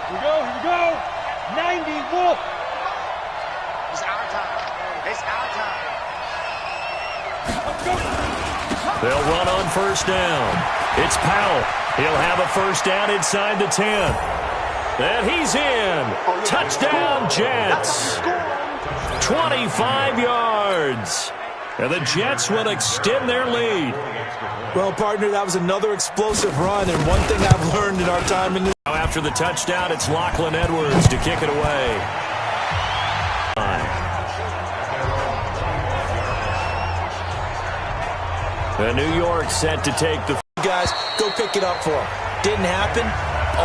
Here we go. 90 Wolf. It's our time. It's our time. Let's go. They'll run on first down. It's Powell. He'll have a first down inside the 10. And he's in. Touchdown, Jets. 25 yards. And the Jets will extend their lead. Well, partner, that was another explosive run, and one thing I've learned in our time in this. Now after the touchdown, it's Lachlan Edwards to kick it away. And New York set to take the... Guys, go pick it up for them. Didn't happen.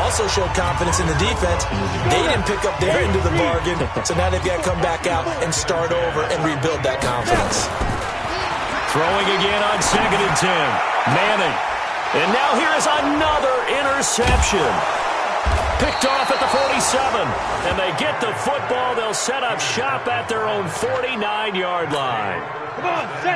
Also showed confidence in the defense. They didn't pick up their end of the bargain, so now they've got to come back out and start over and rebuild that confidence. Throwing again on 2nd and 10. Manning. And now here is another interception. Picked off at the 47. And they get the football. They'll set up shop at their own 49-yard line.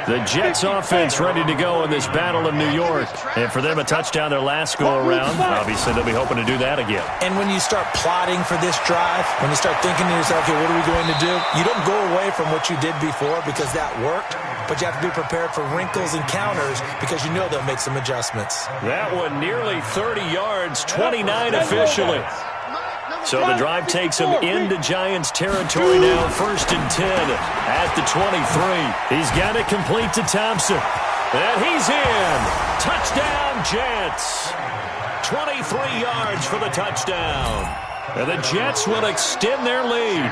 The Jets offense ready to go in this battle in New York. And for them, a touchdown their last go-around. Obviously, they'll be hoping to do that again. And when you start plotting for this drive, when you start thinking to yourself, okay, what are we going to do? You don't go away from what you did before because that worked. But you have to be prepared for wrinkles and counters because you know they'll make some adjustments. That one nearly 30 yards, 29 officially. So the drive takes him into Giants territory now, 1st and 10 at the 23. He's got it complete to Thompson. And he's in. Touchdown, Jets. 23 yards for the touchdown. And the Jets will extend their lead.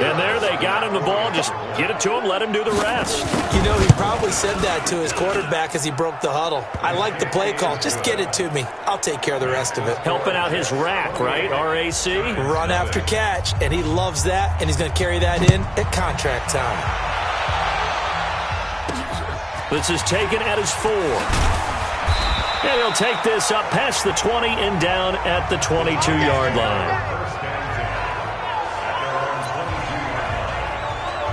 And there they got him the ball. Just get it to him, let him do the rest. You know, he probably said that to his quarterback as he broke the huddle. I like the play call. Just get it to me. I'll take care of the rest of it. Helping out his rack, right? R-A-C? Run after catch, and he loves that, and he's going to carry that in at contract time. This is taken at his 4. And he'll take this up past the 20 and down at the 22-yard line.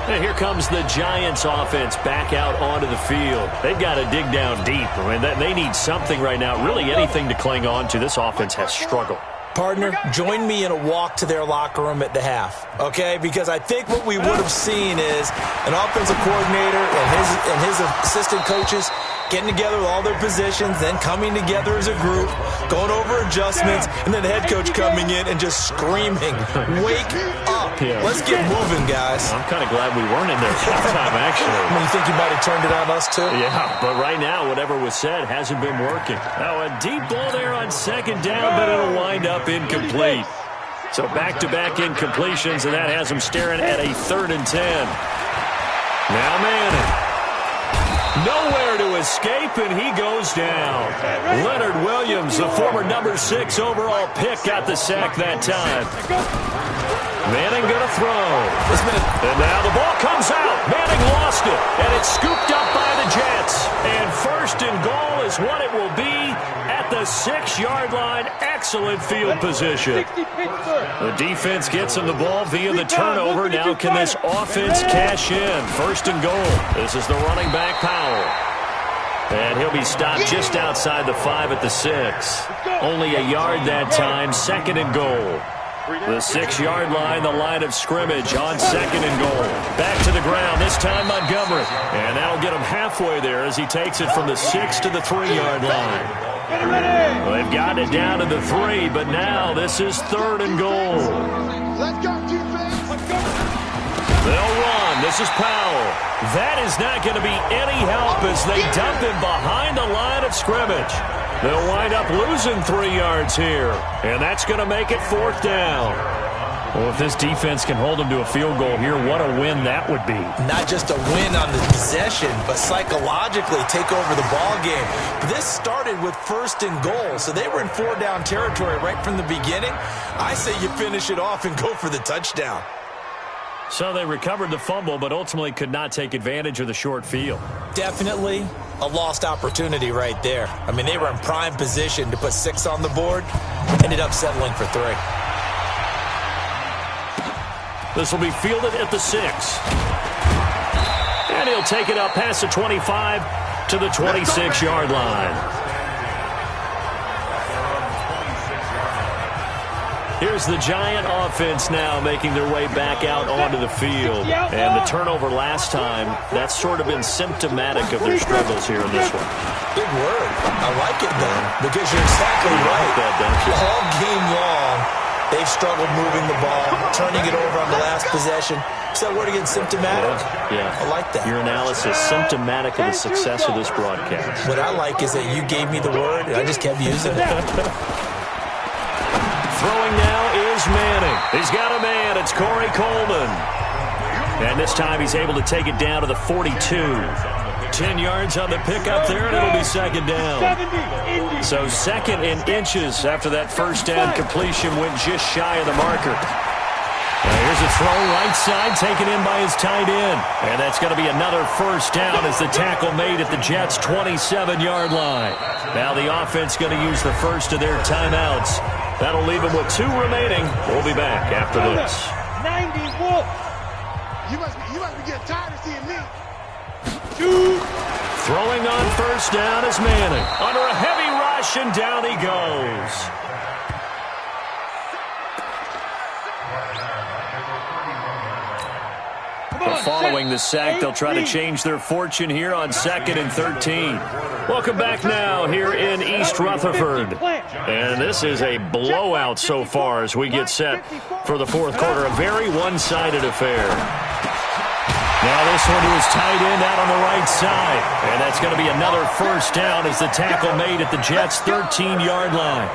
And here comes the Giants offense back out onto the field. They've got to dig down deep. I mean, they need something right now, really anything to cling on to. This offense has struggled. Partner, join me in a walk to their locker room at the half, okay? Because I think what we would have seen is an offensive coordinator and his assistant coaches getting together with all their positions, then coming together as a group, going over adjustments, and then the head coach coming in and just screaming, wake up. Yeah. Let's get moving, guys. I'm kind of glad we weren't in there halftime, actually. I mean, you think you might have turned it on us, too? Yeah, but right now, whatever was said hasn't been working. Now, a deep ball there on 2nd down, but it'll wind up incomplete. So back-to-back incompletions, and that has him staring at a 3rd and 10. Now Manning. Nowhere to escape, and he goes down. Leonard Williams, the former number 6 overall pick, got the sack that time. Manning going to throw. And now the ball comes out. Manning lost it, and it's scooped up by the Jets. And 1st and goal is what it will be at the 6-yard line. Excellent field position. The defense gets him the ball via the turnover. Now can this offense cash in? 1st and goal. This is the running back, Powell. And he'll be stopped just outside the 5 at the 6. Only a yard that time. 2nd and goal. The 6-yard line, the line of scrimmage on 2nd and goal. Back to the ground, this time Montgomery. And that'll get him halfway there as he takes it from the 6 to the 3-yard line. Well, they've gotten it down to the 3, but now this is 3rd and goal. They'll run. This is Powell. That is not going to be any help as they dump him behind the line of scrimmage. They'll wind up losing 3 yards here, and that's going to make it 4th down. Well, if this defense can hold them to a field goal here, what a win that would be. Not just a win on the possession, but psychologically take over the ball game. But this started with 1st and goal, so they were in 4-down territory right from the beginning. I say you finish it off and go for the touchdown. So they recovered the fumble, but ultimately could not take advantage of the short field. Definitely a lost opportunity right there. I mean, they were in prime position to put 6 on the board, ended up settling for 3. This will be fielded at the 6. And he'll take it up past the 25 to the 26-yard line. Here's the Giant offense now making their way back out onto the field. And the turnover last time, that's sort of been symptomatic of their struggles here in this one. Big word. I like it, though, because you're exactly right. Like that, don't you? All game long, they've struggled moving the ball, turning it over on the last possession. Is that word again, symptomatic? Yeah. I like that. Your analysis, symptomatic of the success of this broadcast. What I like is that you gave me the word, and I just kept using it. Throwing now is Manning. He's got a man. It's Corey Coleman. And this time he's able to take it down to the 42. 10 yards on the pickup there, and it'll be second down. So second in inches after that first down completion went just shy of the marker. Now here's a throw right side taken in by his tight end. And that's going to be another first down as the tackle made at the Jets' 27-yard line. Now the offense going to use the first of their timeouts. That'll leave them with 2 remaining. We'll be back after this. 90 Wolf. You must be getting tired of seeing me. Throwing on first down is Manning. Under a heavy rush, and down he goes. Following the sack, they'll try to change their fortune here on 2nd and 13. Welcome back now here in East Rutherford. And this is a blowout so far as we get set for the fourth quarter. A very one-sided affair. Now this one to his tight end out on the right side. And that's going to be another first down as the tackle made at the Jets' 13-yard line.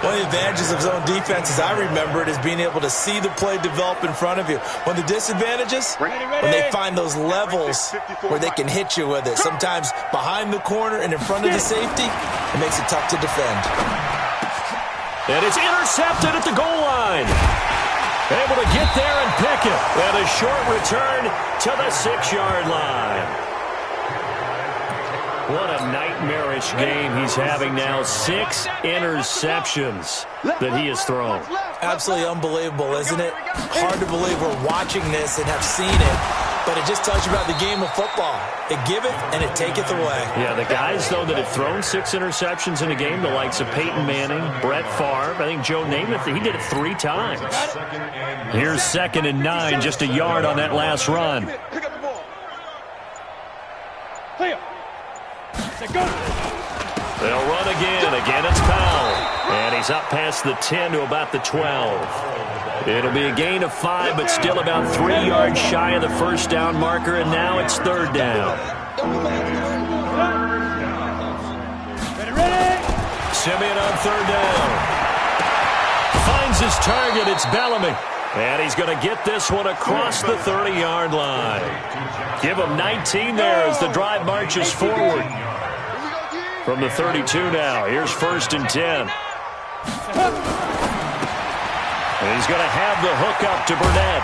One of the advantages of zone defense, as I remember it, is being able to see the play develop in front of you. One of the disadvantages, when they find those levels where they can hit you with it. Sometimes behind the corner and in front of the safety, it makes it tough to defend. And it's intercepted at the goal line. Able to get there and pick it. And a short return to the 6-yard line. What a nightmarish game he's having now. 6 interceptions that he has thrown. Absolutely unbelievable, isn't it? Hard to believe we're watching this and have seen it, but it just tells you about the game of football. It giveth and it taketh away. Yeah, the guys, though, that have thrown 6 interceptions in a game, the likes of Peyton Manning, Brett Favre, I think Joe Namath, he did it 3 times. Here's 2nd and 9, just a yard on that last run. They'll run again. Again, it's Powell. And he's up past the 10 to about the 12. It'll be a gain of 5, but still about 3 yards shy of the first down marker, and now it's 3rd down. Simeon on 3rd down. Finds his target. It's Bellamy. And he's going to get this one across the 30-yard line. Give him 19 there as the drive marches forward. From the 32 now, here's 1st and 10. And he's going to have the hook up to Burnett.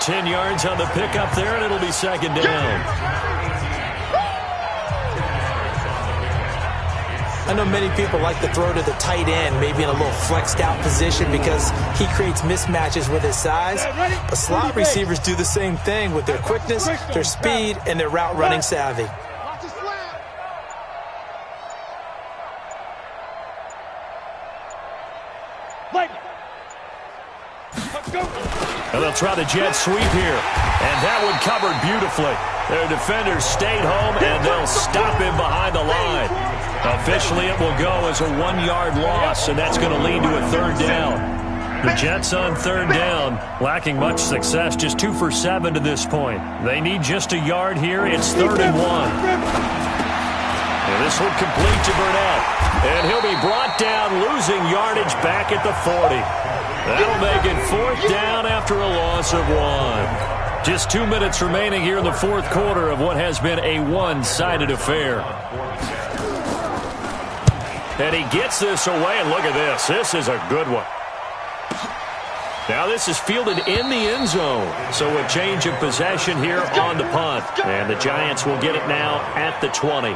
10 yards on the pickup there, and it'll be 2nd down. I know many people like to throw to the tight end, maybe in a little flexed out position because he creates mismatches with his size. But slot receivers do the same thing with their quickness, their speed, and their route running savvy. And they'll try the jet sweep here. And that one covered beautifully. Their defenders stayed home, and they'll stop him behind the line. Officially, it will go as a 1-yard loss, and that's going to lead to a 3rd down. The Jets on 3rd down, lacking much success, just 2 for 7 to this point. They need just a yard here. It's 3rd and 1. And this will complete to Burnett. And he'll be brought down, losing yardage back at the 40. That'll make it 4th down after a loss of 1. Just 2 minutes remaining here in the fourth quarter of what has been a one-sided affair. And he gets this away, and look at this. This is a good one. Now this is fielded in the end zone. So a change of possession here on the punt. And the Giants will get it now at the 20.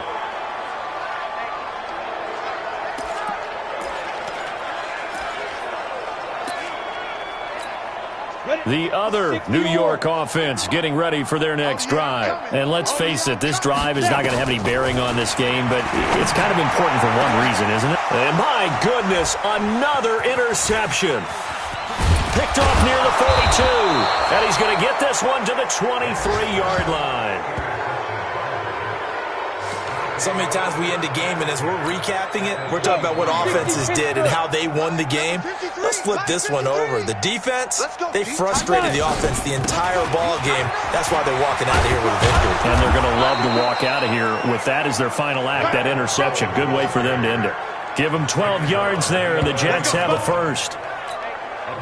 The other New York offense getting ready for their next drive. And let's face it, this drive is not going to have any bearing on this game, but it's kind of important for one reason, isn't it? And my goodness, another interception. Picked off near the 42. And he's going to get this one to the 23-yard line. So many times we end a game, and as we're recapping it, we're talking about what offenses did and how they won the game. Let's flip this one over. The defense, they frustrated the offense the entire ball game. That's why they're walking out of here with a victory. And they're going to love to walk out of here with that as their final act, that interception. Good way for them to end it. Give them 12 yards there, and the Jets have a first.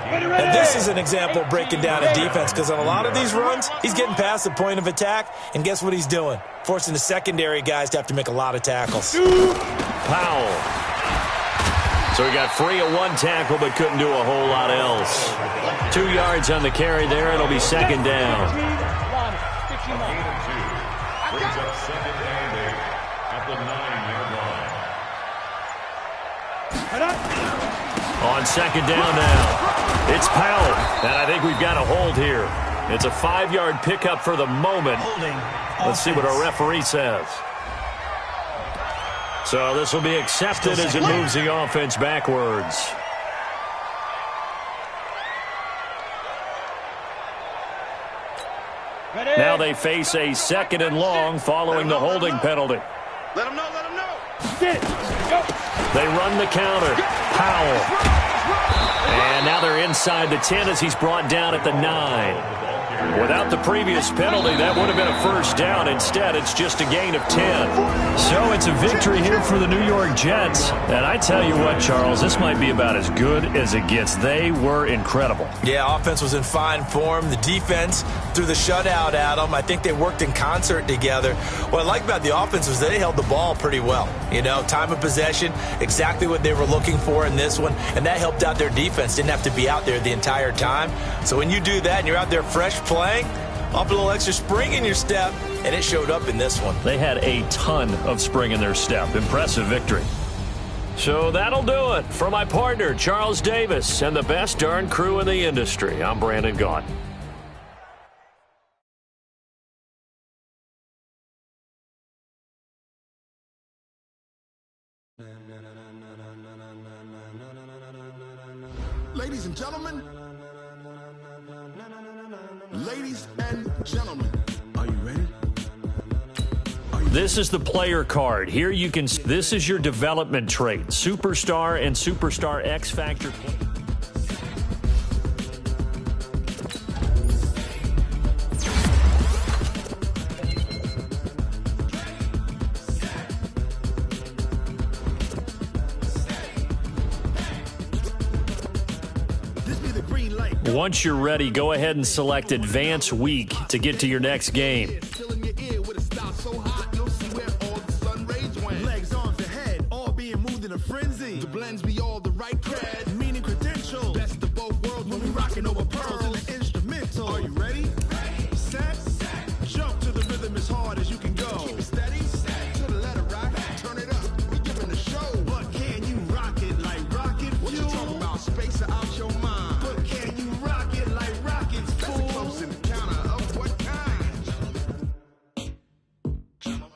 And this is an example of breaking down a defense, because on a lot of these runs, he's getting past the point of attack, and guess what he's doing? Forcing the secondary guys to have to make a lot of tackles. Powell. So he got free of one tackle, but couldn't do a whole lot else. 2 yards on the carry there. It'll be second down. On second down now. It's Powell, and I think we've got a hold here. It's a 5-yard pickup for the moment. Let's see what our referee says. So this will be accepted as it moves the offense backwards. Now they face a 2nd and long following the holding penalty. Let him know, let him know. They run the counter. Powell. And now they're inside the 10 as he's brought down at the 9. Without the previous penalty, that would have been a first down. Instead, it's just a gain of 10. So it's a victory here for the New York Jets. And I tell you what, Charles, this might be about as good as it gets. They were incredible. Yeah, offense was in fine form. The defense threw the shutout at them. I think they worked in concert together. What I like about the offense was they held the ball pretty well. You know, time of possession, exactly what they were looking for in this one. And that helped out their defense. Didn't have to be out there the entire time. So when you do that and you're out there fresh playing, up a little extra spring in your step, and it showed up in this one. They had a ton of spring in their step. Impressive victory. So that'll do it. For my partner, Charles Davis, and the best darn crew in the industry, I'm Brandon Gaudin. Ladies and gentlemen, are you ready? This is the player card. Here you can, this is your development trait. Superstar and Superstar X Factor. Once you're ready, go ahead and select Advance Week to get to your next game. Legs, arms, and head, all being moved in a frenzy. The blends be all the right cred, meaning credential. Best of both worlds when we rockin' over pearls in the instrumental. Are you ready? Set, jump to the rhythm as hard as you can go. Keep it steady, to the letter rock, turn it up. We giving a show, but can you rock it like rocket fuel? What you talking about? Space or out your mind? But can you rock it like rockets, fool? That's a close encounter of what kind? Gentlemen.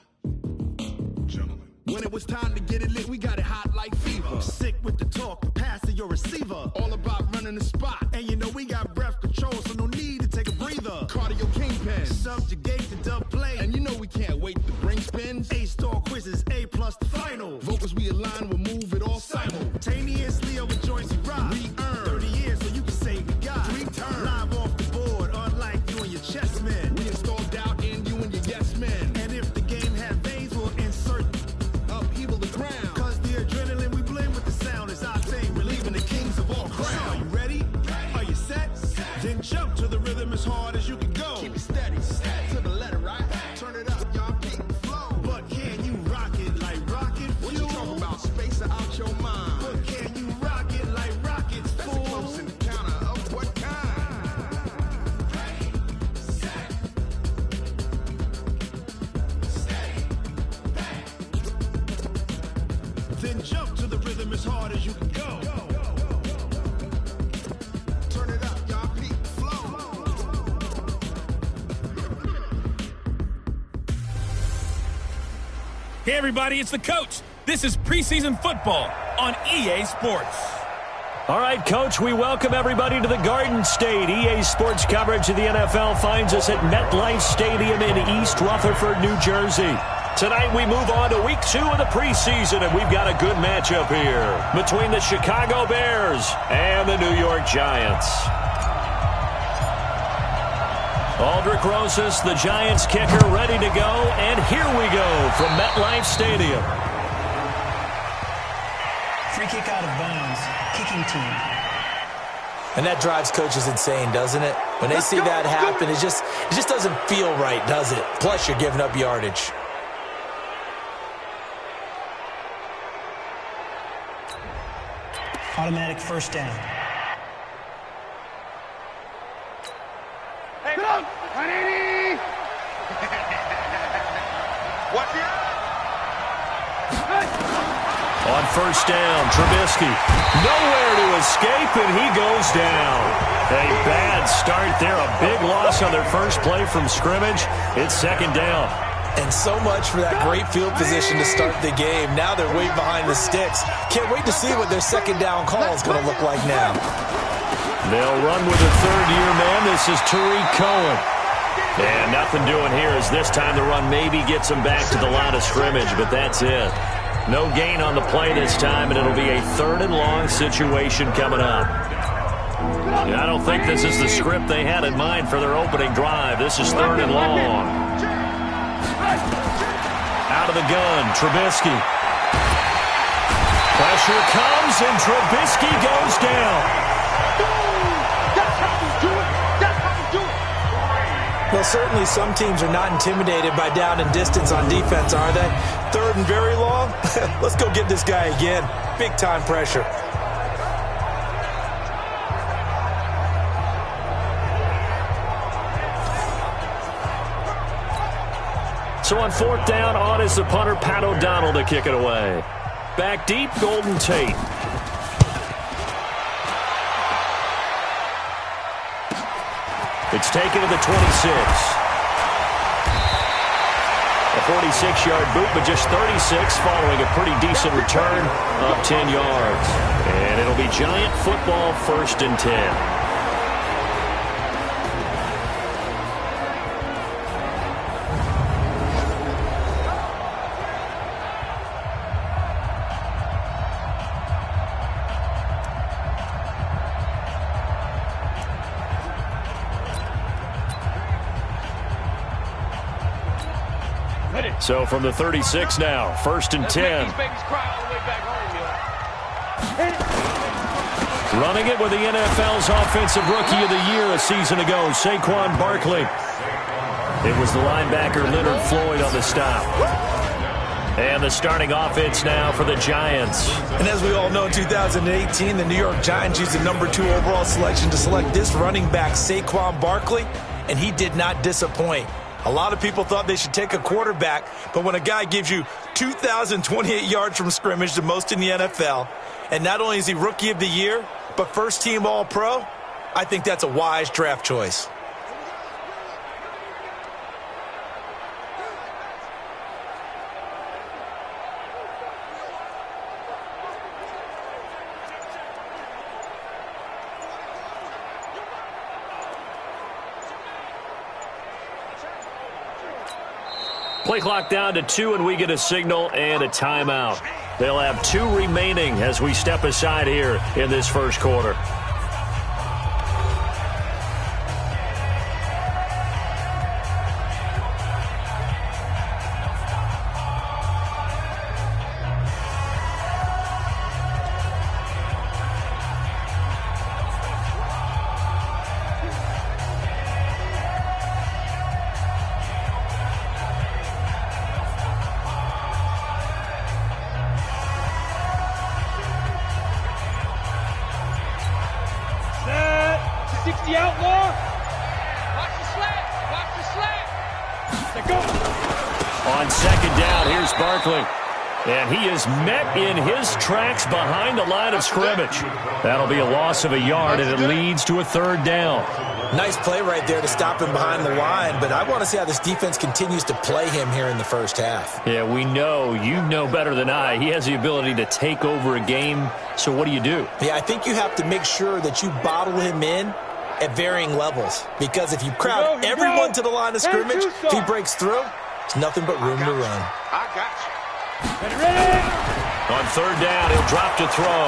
When it was time to get it lit, we got it hot like fever. Sick with the talk, passing your receiver. All about running the spot. And you know we got breath control, so no need to take a breather. Cardio kingpin, subjugate the dub play. And you know we can't wait to bring spins. A-star quizzes, A+ the final. Vocals we align, we'll move it all simultaneously over joints we rock. We earn 30 years, so you can say we got 3 turns. Live off the board, unlike you and your chess men. We install doubt in you and your yes men. And if the game had veins, we'll insert upheaval the ground. Cause the adrenaline we blend with the sound is our thing, relieving the kings of all crowns. Are you ready? Are you set? Then jump to the rhythm as hard as you can go. Keep it steady, to the letter right. Turn it up, y'all keep the flow. But can you rock it like rocket fuel? What you talking about? Space or out your mind? But can you rock it like Hey, everybody, it's the coach. This is preseason football on EA Sports. All right, Coach, we welcome everybody to the Garden State. EA Sports coverage of the NFL finds us at MetLife Stadium in East Rutherford, New Jersey. Tonight we move on to week 2 of the preseason, and we've got a good matchup here between the Chicago Bears and the New York Giants. Aldrich Rosas, the Giants kicker, ready to go, and here we go from MetLife Stadium. Free kick out of bounds, kicking team. And that drives coaches insane, doesn't it? When they see that happen, it just doesn't feel right, does it? Plus, you're giving up yardage. Automatic first down. Hey, get up! 180! What's it? On first down, Trubisky. Nowhere to escape, and he goes down. A bad start there. A big loss on their first play from scrimmage. It's second down. And so much for that great field position to start the game. Now they're way behind the sticks. Can't wait to see what their second down call is going to look like now. They'll run with a third-year man. This is Tariq Cohen. And nothing doing here as this time the run maybe gets them back to the line of scrimmage, but that's it. No gain on the play this time, and it'll be a third-and-long situation coming up. I don't think this is the script they had in mind for their opening drive. This is third and long. Out of the gun, Trubisky. Pressure comes, and Trubisky goes down. That's how we do it. That's how we do it. Well, certainly some teams are not intimidated by down and distance on defense, are they? Third and very long? Let's go get this guy again. Big-time pressure. So on fourth down, on is the punter, Pat O'Donnell, to kick it away. Back deep, Golden Tate. It's taken to the 26. A 46-yard boot, but just 36 following a pretty decent return up 10 yards. And it'll be Giant football, 1st and 10. So from the 36 now, 1st and 10. Running it with the NFL's Offensive Rookie of the Year a season ago, Saquon Barkley. It was the linebacker Leonard Floyd on the stop. And the starting offense now for the Giants. And as we all know, in 2018, the New York Giants used the number 2 overall selection to select this running back, Saquon Barkley, and he did not disappoint. A lot of people thought they should take a quarterback, but when a guy gives you 2,028 yards from scrimmage, the most in the NFL, and not only is he Rookie of the Year, but first-team All-Pro, I think that's a wise draft choice. Play clock down to 2, and we get a signal and a timeout. They'll have 2 remaining as we step aside here in this first quarter. On second down, here's Barkley. And he is met in his tracks behind the line of scrimmage. That'll be a loss of a yard, and it leads to a third down. Nice play right there to stop him behind the line, but I want to see how this defense continues to play him here in the first half. Yeah, we know. You know better than I. He has the ability to take over a game, so what do you do? Yeah, I think you have to make sure that you bottle him in at varying levels, because if you crowd everyone to the line of scrimmage, if he breaks through, it's nothing but room to run. I got you. On third down, he'll drop to throw.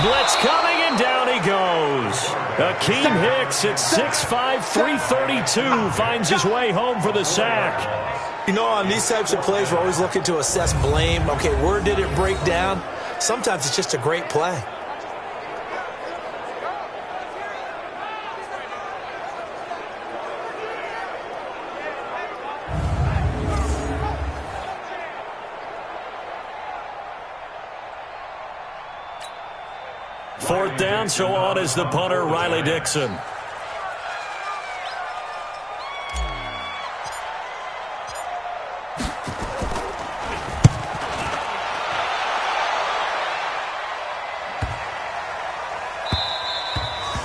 Blitz coming, and down he goes. Akeem Hicks at 6'5", 332 finds his way home for the sack. You know, on these types of plays, we're always looking to assess blame. Okay, where did it break down? Sometimes it's just a great play. Fourth down, so on is the punter, Riley Dixon.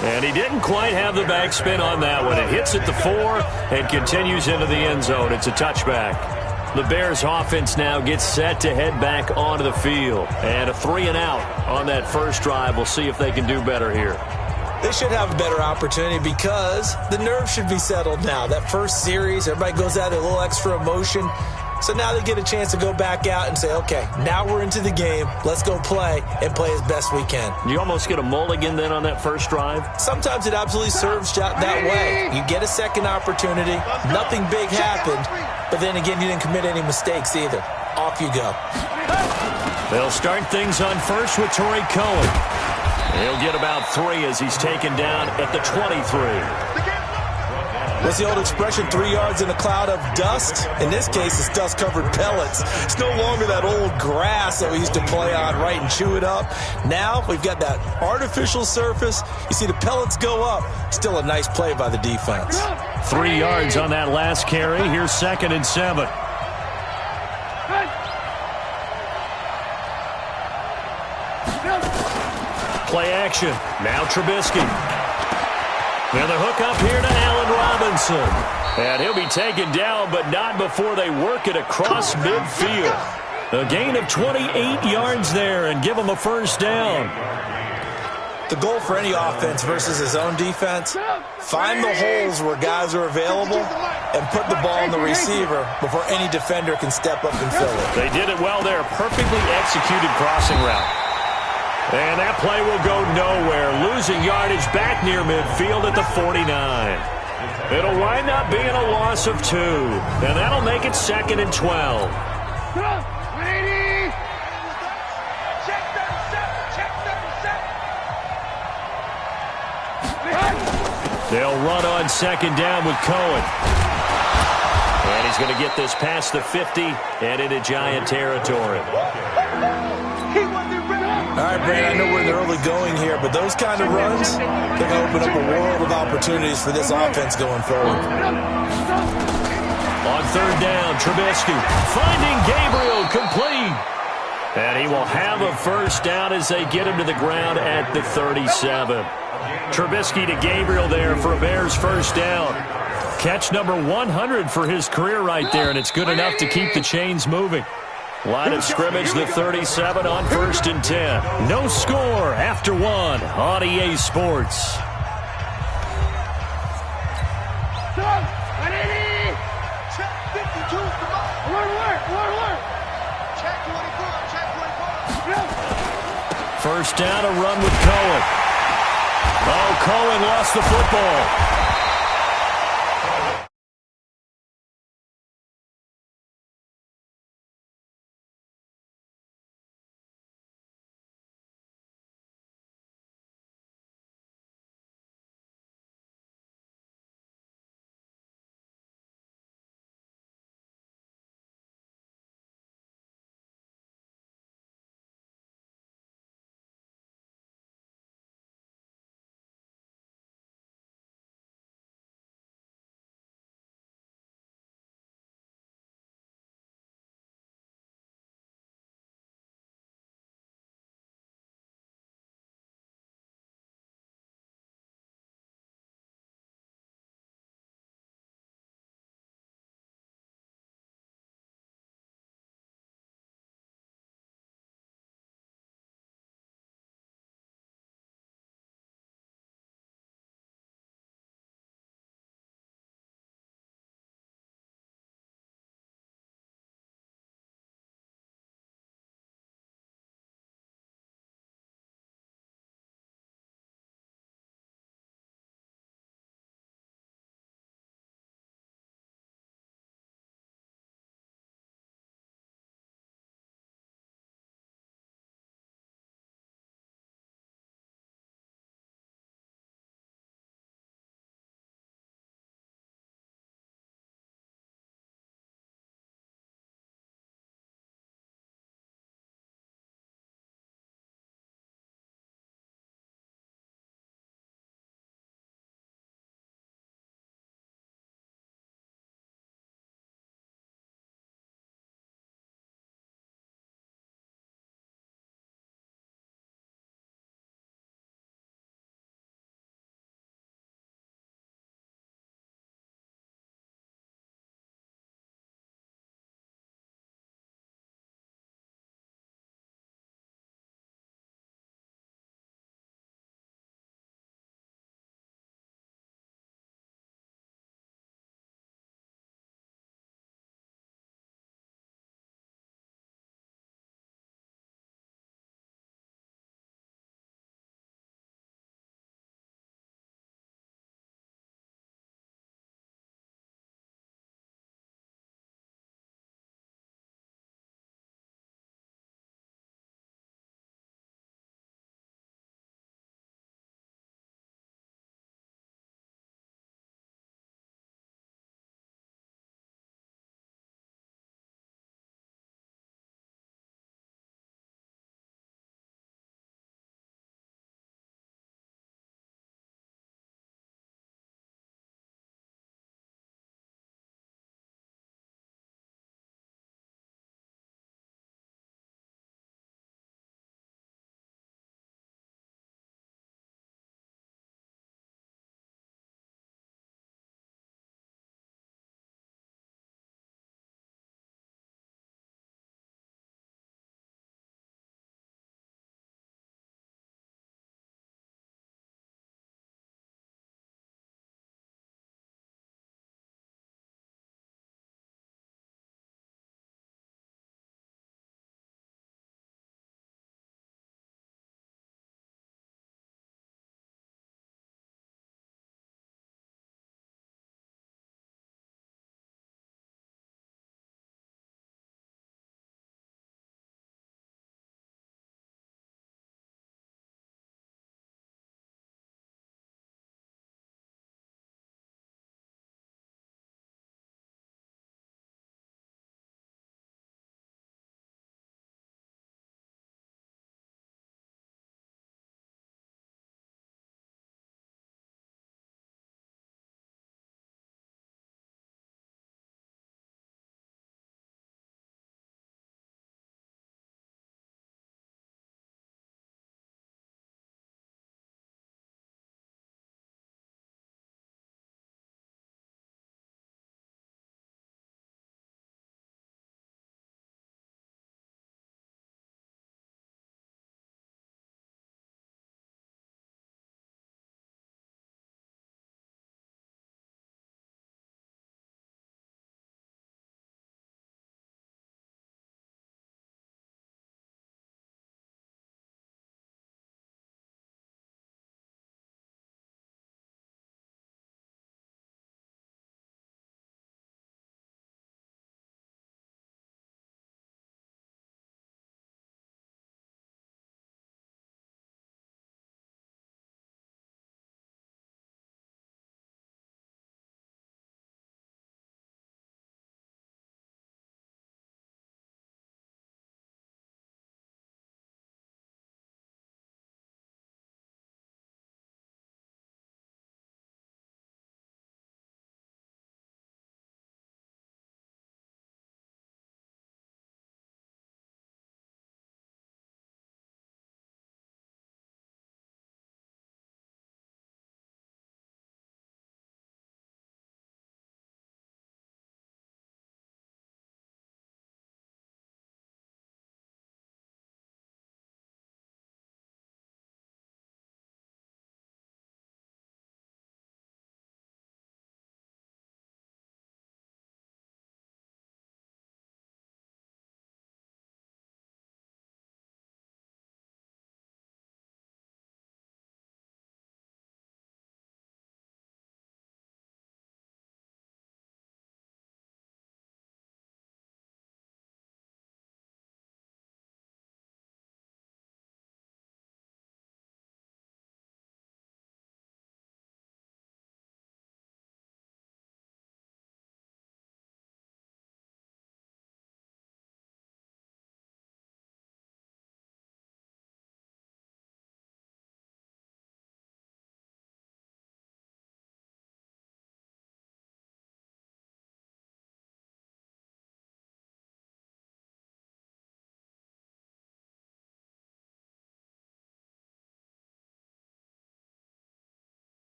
And he didn't quite have the backspin on that one. It hits at the 4 and continues into the end zone. It's a touchback. The Bears offense now gets set to head back onto the field. And a 3-and-out on that first drive. We'll see if they can do better here. They should have a better opportunity because the nerves should be settled now. That first series, everybody goes out a little extra emotion. So now they get a chance to go back out and say, okay, now we're into the game. Let's go play and play as best we can. You almost get a mulligan then on that first drive? Sometimes it absolutely serves that way. You get a second opportunity. Nothing big happened. But then again, you didn't commit any mistakes either. Off you go. They'll start things on first with Torrey Cohen. He'll get about 3 as he's taken down at the 23. What's the old expression, 3 yards in a cloud of dust? In this case, it's dust-covered pellets. It's no longer that old grass that we used to play on, right, and chew it up. Now we've got that artificial surface. You see the pellets go up. Still a nice play by the defense. 3 yards on that last carry. Here's 2nd and 7. Play action. Now Trubisky. And the hook up here to Allen Robinson. And he'll be taken down, but not before they work it across midfield. A gain of 28 yards there and give him a first down. The goal for any offense versus his own defense, find the holes where guys are available and put the ball in the receiver before any defender can step up and fill it. They did it well there. Perfectly executed crossing route. And that play will go nowhere. Losing yardage back near midfield at the 49. It'll wind up being a loss of 2. And that'll make it 2nd and 12. They'll run on 2nd down with Cohen. And he's going to get this past the 50 and into Giant territory. All right, Brandon, I know we're in the early going here, but those kind of runs, they're going to open up a world of opportunities for this offense going forward. On 3rd down, Trubisky finding Gabriel complete. And he will have a first down as they get him to the ground at the 37. Trubisky to Gabriel there for a Bears first down. Catch number 100 for his career right there, and it's good enough to keep the chains moving. Line of scrimmage, the 37 on 1st and 10. No score after 1 on EA Sports. First down, a run with Cohen. Oh, Cohen lost the football.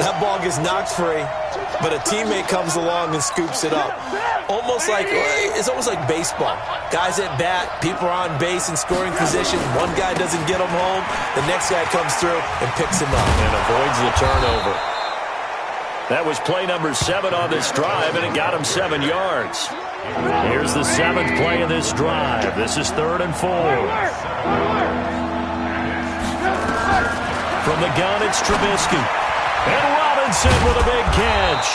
That ball gets knocked free, but a teammate comes along and scoops it up. It's almost like baseball. Guys at bat, people are on base in scoring position. One guy doesn't get them home. The next guy comes through and picks him up. And avoids the turnover. That was play number 7 on this drive, and it got him 7 yards. Here's the 7th play of this drive. This is 3rd and 4. From the gun, it's Trubisky. And Robinson with a big catch.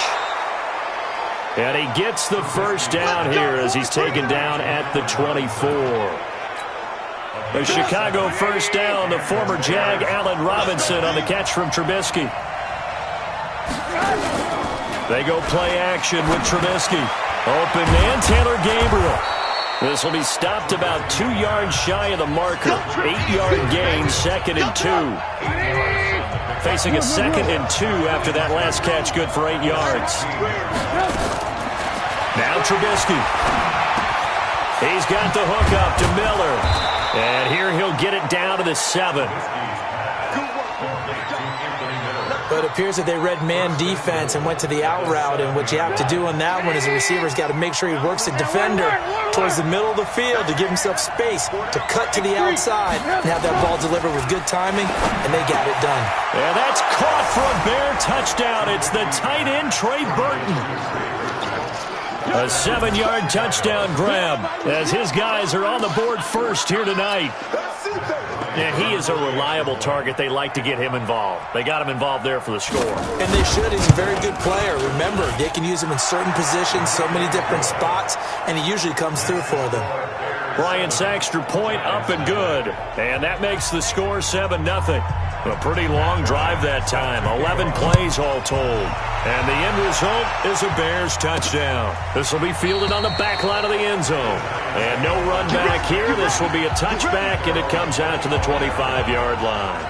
And he gets the first down here as he's taken down at the 24. The Chicago first down, the former Jag Allen Robinson on the catch from Trubisky. They go play action with Trubisky. Open man, Taylor Gabriel. This will be stopped about 2 yards shy of the marker. 8-yard gain, 2nd and 2. Facing a 2nd and 2 after that last catch, good for 8 yards. Now Trubisky. He's got the hook up to Miller. And here he'll get it down to the 7. But it appears that they read man defense and went to the out route, and what you have to do on that one is the receiver's got to make sure he works the defender towards the middle of the field to give himself space to cut to the outside and have that ball delivered with good timing, and they got it done. And that's caught for a Bear touchdown. It's the tight end, Trey Burton. A 7-yard touchdown grab as his guys are on the board first here tonight. Yeah, he is a reliable target. They like to get him involved. They got him involved there for the score. And they should. He's a very good player. Remember, they can use him in certain positions, so many different spots, and he usually comes through for them. Bryant's extra point up and good. And that makes the score 7-0. A pretty long drive that time. 11 plays all told. And the end result is a Bears touchdown. This will be fielded on the back line of the end zone. And no run back here. This will be a touchback, and it comes out to the 25-yard line.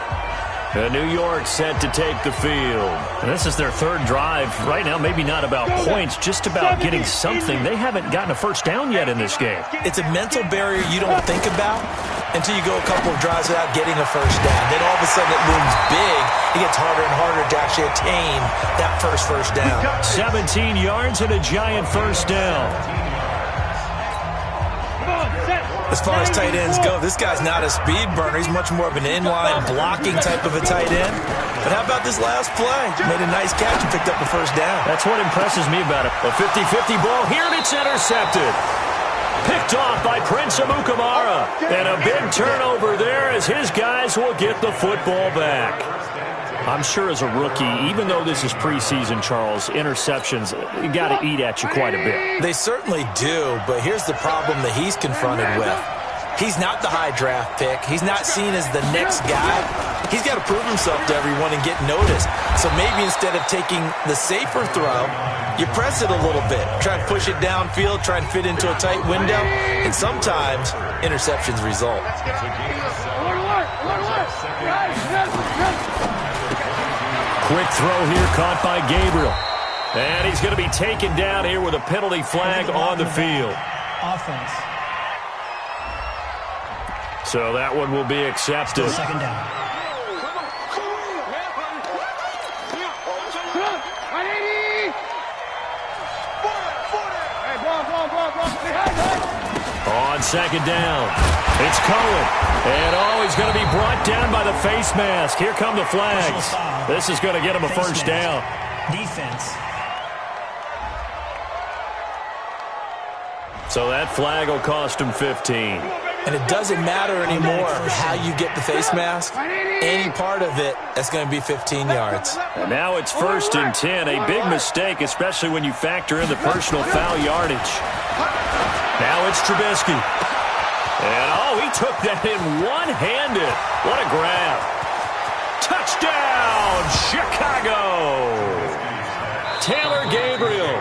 New York set to take the field. And this is their 3rd drive. Right now, maybe not about points, just about getting something. They haven't gotten a first down yet in this game. It's a mental barrier you don't think about until you go a couple of drives without getting a first down. Then all of a sudden it looms big. It gets harder and harder to actually attain that first down. 17 yards and a giant first down. As far as tight ends go, this guy's not a speed burner. He's much more of an inline blocking type of a tight end. But how about this last play? Made a nice catch and picked up the first down. That's what impresses me about it. A 50-50 ball here, and it's intercepted. Picked off by Prince Amukamara. And a big turnover there as his guys will get the football back. I'm sure as a rookie, even though this is preseason, Charles, interceptions, you got to eat at you quite a bit. They certainly do, but here's the problem that he's confronted with. He's not the high draft pick. He's not seen as the next guy. He's got to prove himself to everyone and get noticed. So maybe instead of taking the safer throw, you press it a little bit. Try and push it downfield, try and fit into a tight window, and sometimes interceptions result. Quick throw here caught by Gabriel. And he's going to be taken down here with a penalty flag on the field. Offense. So that one will be accepted. 2nd down. On 2nd down, it's Cohen. And he's going to be brought down by the face mask. Here come the flags. This is going to get him a first down. Defense. So that flag will cost him 15. And it doesn't matter anymore how you get the face mask. Any part of it, that's going to be 15 yards. And now it's 1st and 10. A big mistake, especially when you factor in the personal foul yardage. Now it's Trubisky. And, he took that in one-handed. What a grab. Touchdown, Chicago. Taylor Gabriel,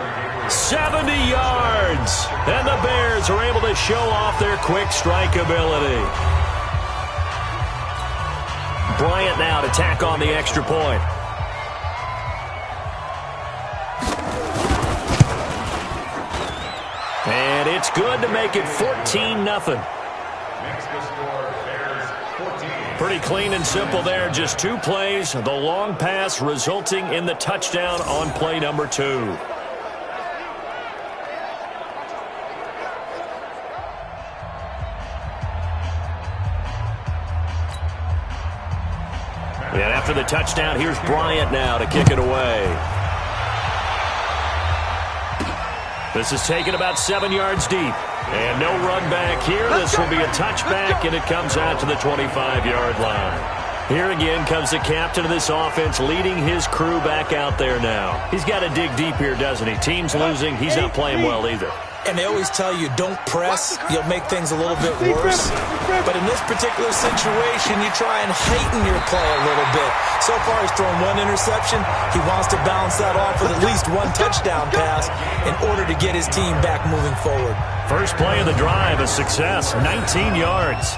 70 yards. And the Bears are able to show off their quick strike ability. Bryant now to tack on the extra point. And it's good to make it 14-0. Pretty clean and simple there. Just 2 plays. The long pass resulting in the touchdown on play number 2. And after the touchdown, here's Bryant now to kick it away. This is taken about 7 yards deep. And no run back here. This will be a touchback, and it comes out to the 25-yard line. Here again comes the captain of this offense leading his crew back out there now. He's got to dig deep here, doesn't he? Team's losing. He's not playing well either. And they always tell you, don't press. You'll make things a little bit worse. But in this particular situation, you try and heighten your play a little bit. So far, he's thrown 1 interception. He wants to balance that off with at least 1 touchdown pass in order to get his team back moving forward. First play of the drive, a success, 19 yards.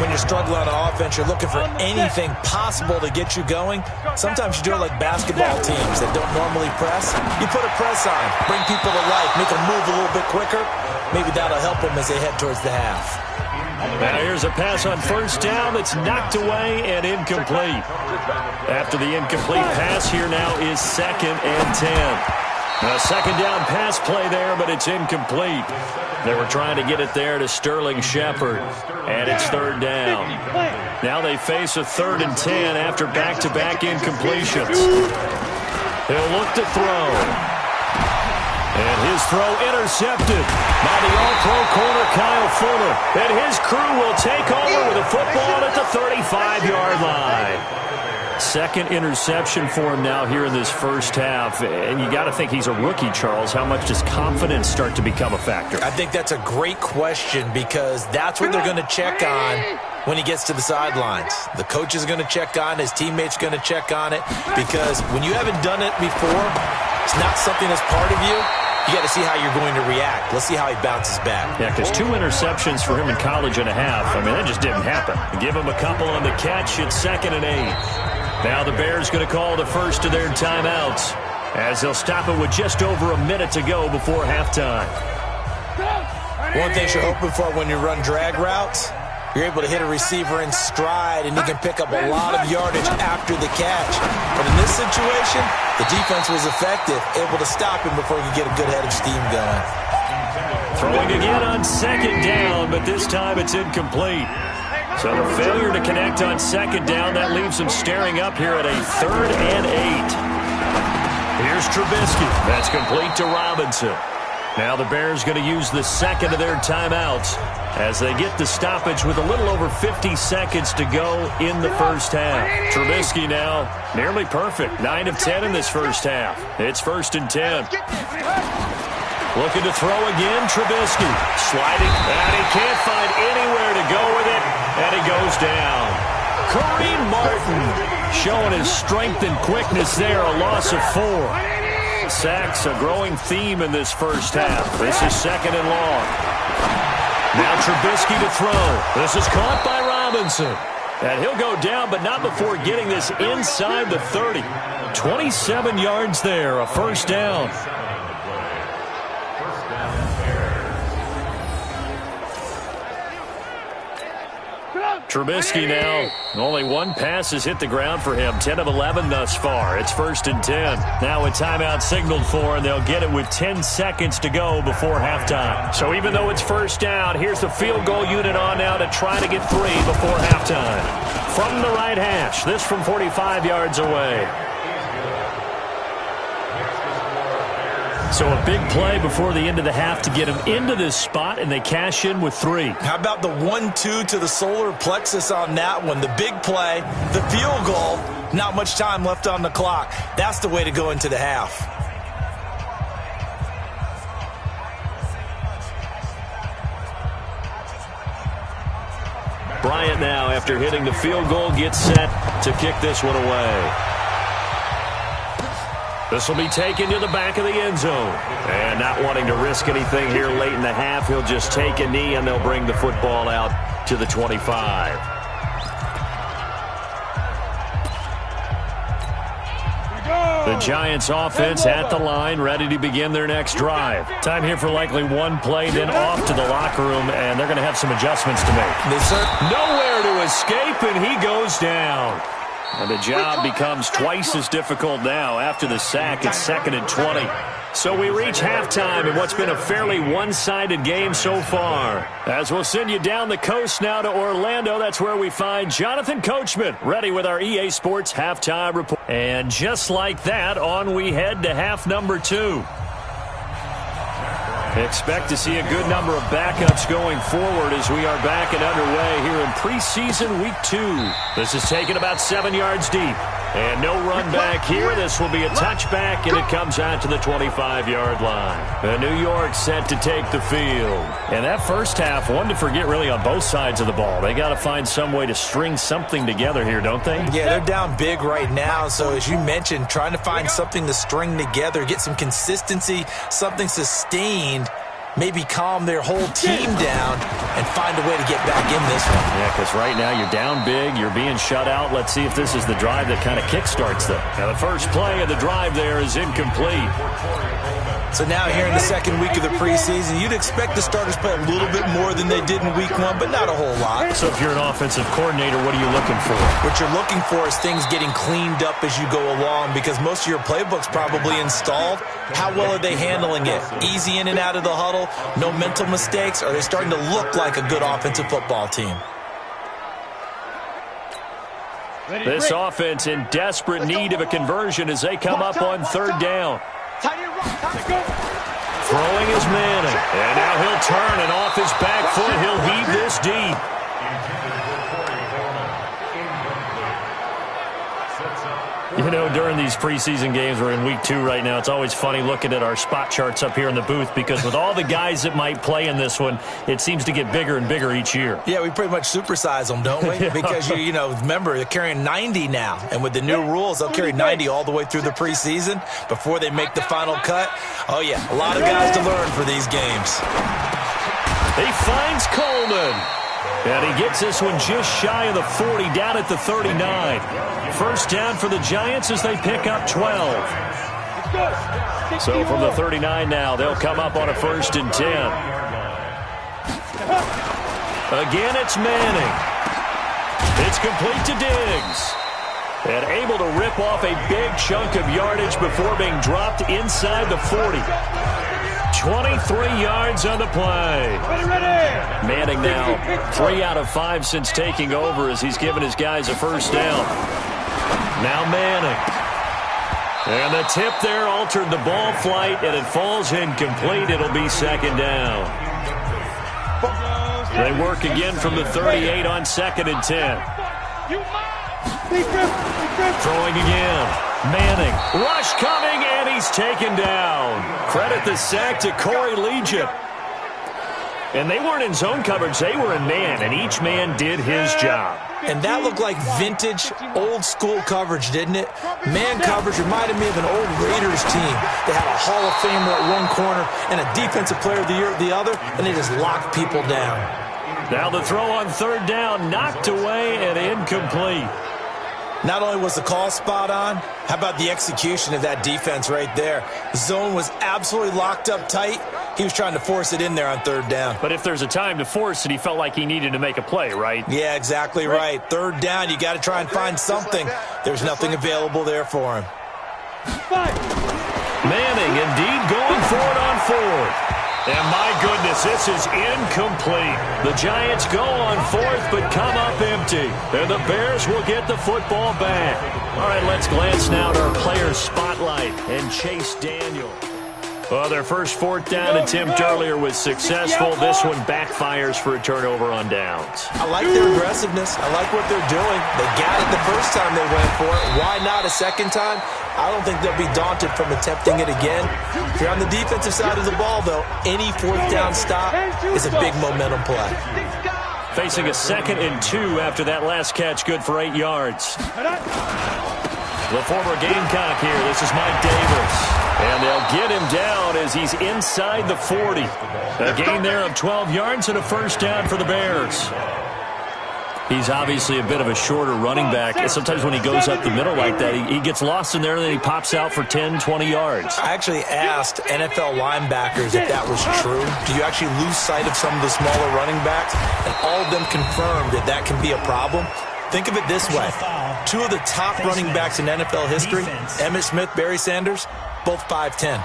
When you're struggling on offense, you're looking for anything possible to get you going. Sometimes you do it like basketball teams that don't normally press. You put a press on, bring people to life, make them move a little bit quicker. Maybe that'll help them as they head towards the half. Now here's a pass on first down that's knocked away and incomplete. After the incomplete pass, here now is 2nd and 10. A second down pass play there, but it's incomplete. They were trying to get it there to Sterling Shepard, and it's 3rd down. Now they face a 3rd and 10 after back-to-back incompletions. He'll look to throw. And his throw intercepted by the all-pro corner Kyle Fuller. And his crew will take over with a football at the 35-yard line. Second interception for him now here in this first half. And you got to think he's a rookie, Charles. How much does confidence start to become a factor? I think that's a great question because that's what they're going to check on when he gets to the sidelines. The coach is going to check on it. His teammates are going to check on it because when you haven't done it before, it's not something that's part of you. You got to see how you're going to react. Let's see how he bounces back. Yeah, because 2 interceptions for him in college and a half. I mean, that just didn't happen. Give him a couple on the catch. It's 2nd and 8. Now the Bears going to call the first of their timeouts as they'll stop it with just over a minute to go before halftime. One thing you're hoping for when you run drag routes, you're able to hit a receiver in stride and he can pick up a lot of yardage after the catch. But in this situation, the defense was effective, able to stop him before he could get a good head of steam going. Throwing again on 2nd down, but this time it's incomplete. So the failure to connect on 2nd down, that leaves him staring up here at a 3rd and 8. Here's Trubisky. That's complete to Robinson. Now the Bears going to use the 2nd of their timeouts as they get the stoppage with a little over 50 seconds to go in the first half. Trubisky now nearly perfect. 9 of 10 in this first half. It's 1st and 10. Looking to throw again, Trubisky. Sliding, and he can't find anywhere to go with it, and he goes down. Kareem Martin showing his strength and quickness there, a loss of 4. Sacks, a growing theme in this first half. This is 2nd and long. Now Trubisky to throw. This is caught by Robinson. And he'll go down, but not before getting this inside the 30. 27 yards there, a first down. Trubisky now, only 1 pass has hit the ground for him. 10 of 11 thus far. It's 1st and 10. Now a timeout signaled for, and they'll get it with 10 seconds to go before halftime. So even though it's first down, here's the field goal unit on now to try to get 3 before halftime. From the right hash, this from 45 yards away. So a big play before the end of the half to get him into this spot, and they cash in with 3. How about the 1-2 to the solar plexus on that one? The big play, the field goal, not much time left on the clock. That's the way to go into the half. Bryant now, after hitting the field goal, gets set to kick this one away. This will be taken to the back of the end zone. And not wanting to risk anything here late in the half, he'll just take a knee, and they'll bring the football out to the 25. The Giants offense at the line, ready to begin their next drive. Time here for likely one play, then off to the locker room, and they're going to have some adjustments to make. Nowhere to escape, and he goes down. And the job becomes twice as difficult now. After the sack, it's 2nd and 20. So we reach halftime in what's been a fairly one-sided game so far. As we'll send you down the coast now to Orlando, that's where we find Jonathan Coachman, ready with our EA Sports halftime report. And just like that, on we head to half number 2. Expect to see a good number of backups going forward as we are back and underway here in preseason week 2. This is taken about 7 yards deep. And no run back here. This will be a touchback, and it comes out to the 25-yard line. And New York set to take the field. And that first half, one to forget really on both sides of the ball. They got to find some way to string something together here, don't they? Yeah, they're down big right now. So as you mentioned, trying to find something to string together, get some consistency, something sustained, maybe calm their whole team down and find a way to get back in this one. Yeah, because right now you're down big, you're being shut out. Let's see if this is the drive that kind of kickstarts them. Now the first play of the drive there is incomplete. So now here in the second week of the preseason, you'd expect the starters play a little bit more than they did in week 1, but not a whole lot. So if you're an offensive coordinator, what are you looking for? What you're looking for is things getting cleaned up as you go along, because most of your playbook's probably installed. How well are they handling it? Easy in and out of the huddle? No mental mistakes? Are they starting to look like a good offensive football team? This offense in desperate need of a conversion as they come up on 3rd down. Throwing is Manning. And now he'll turn, and off his back foot, he'll heave this deep. You know, during these preseason games, we're in week 2 right now, it's always funny looking at our spot charts up here in the booth, because with all the guys that might play in this one, it seems to get bigger and bigger each year. Yeah, we pretty much supersize them, don't we? Yeah. Because, you know, remember, they're carrying 90 now. And with the new rules, they'll carry 90 all the way through the preseason before they make the final cut. Oh, yeah, a lot of guys to learn for these games. He finds Coleman. And he gets this one just shy of the 40, down at the 39. First down for the Giants as they pick up 12. So from the 39 now, they'll come up on a 1st and 10. Again, it's Manning. It's complete to Diggs. And able to rip off a big chunk of yardage before being dropped inside the 40. 23 yards on the play. Manning now 3 out of 5 since taking over as he's given his guys a first down. Now Manning. And the tip there altered the ball flight, and it falls incomplete. It'll be 2nd down. They work again from the 38 on 2nd and 10. Throwing again. Manning. Rush coming, and he's taken down. Credit the sack to Corey Legion. And they weren't in zone coverage. They were in man, and each man did his job. And that looked like vintage, old-school coverage, didn't it? Man coverage reminded me of an old Raiders team. They had a Hall of Famer at one corner and a Defensive Player of the Year at the other, and they just locked people down. Now the throw on 3rd down, knocked away and incomplete. Not only was the call spot on, how about the execution of that defense right there? The zone was absolutely locked up tight. He was trying to force it in there on 3rd down. But if there's a time to force it, he felt like he needed to make a play, right? Yeah, exactly right. 3rd down, you got to try and find something. There's nothing available there for him. Manning indeed going for it on 4th. And my goodness, this is incomplete. The Giants go on 4th, but come up empty. And the Bears will get the football back. All right, let's glance now at our player spotlight and Chase Daniel. Well, their first 4th down attempt earlier was successful. This one backfires for a turnover on downs. I like their aggressiveness. I like what they're doing. They got it the first time they went for it. Why not a second time? I don't think they'll be daunted from attempting it again. If you're on the defensive side of the ball, though, any 4th down stop is a big momentum play. Facing a 2nd and 2 after that last catch, good for 8 yards. The former Gamecock here. This is Mike Davis. And they'll get him down as he's inside the 40. A gain there of 12 yards and a first down for the Bears. He's obviously a bit of a shorter running back. Sometimes when he goes up the middle like that, he gets lost in there, and then he pops out for 10, 20 yards. I actually asked NFL linebackers if that was true. Do you actually lose sight of some of the smaller running backs? And all of them confirmed that that can be a problem. Think of it this way. Two of the top running backs in NFL history, Emmitt Smith, Barry Sanders, both 5'10".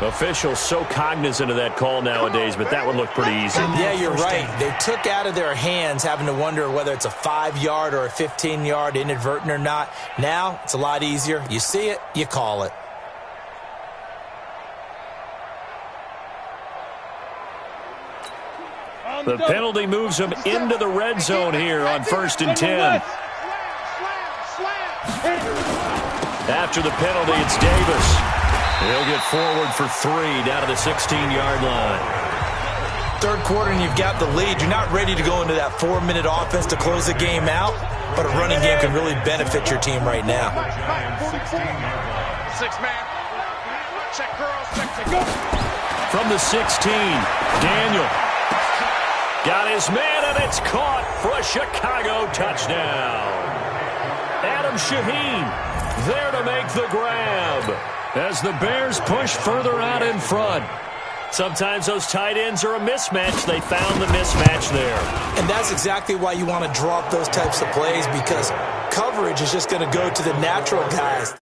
Officials so cognizant of that call nowadays, but that would look pretty easy. Yeah, you're right. They took out of their hands having to wonder whether it's a 5-yard or a 15-yard inadvertent or not. Now, it's a lot easier. You see it, you call it. The penalty moves him into the red zone here on 1st and 10. After the penalty, it's Davis. He'll get forward for 3 down to the 16-yard line. Third quarter and you've got the lead. You're not ready to go into that 4-minute offense to close the game out, but a running game can really benefit your team right now. 6-man. Check girls. Check. From the 16, Daniel. Got his man, and it's caught for a Chicago touchdown. Adam Shaheen there to make the grab as the Bears push further out in front. Sometimes those tight ends are a mismatch. They found the mismatch there. And that's exactly why you want to draw up those types of plays, because coverage is just going to go to the natural guys.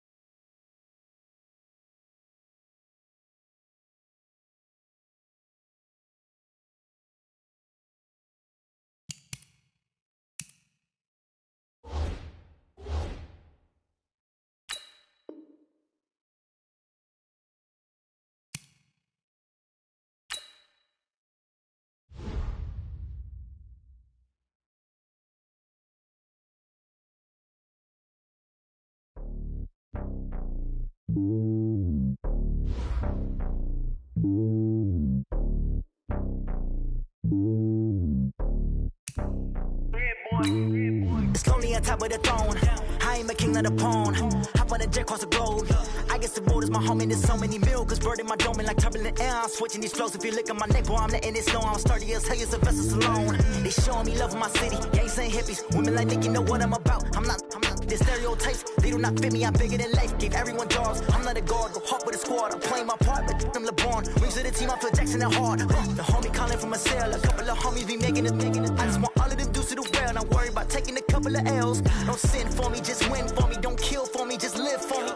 It's lonely on top of the throne. I ain't a king of the pawn. Hop on a jet across the globe. I guess the road is my home and there's so many milk. Bird in my dome and like turbulent air. I'm switching these flows. If you look at my neck, boy, I'm letting it snow. I'm sturdy as hell, as a vessel alone. They showing me love in my city. Gangs and hippies. Women like Nick, you know what I'm about. I'm not the stereotypes. They do not fit me. I'm bigger than life. Gave everyone jobs. I'm not a guard. Go hard with a squad. I'm playing my part, but I'm LeBron. Rings to the team. I feel Jackson and hard. The homie calling from a cell. A couple of homies be making it. I just want all of them dudes to the well. Not worry about taking a couple of L's. Don't sin for me, just win for me. Don't kill for me, just live for me.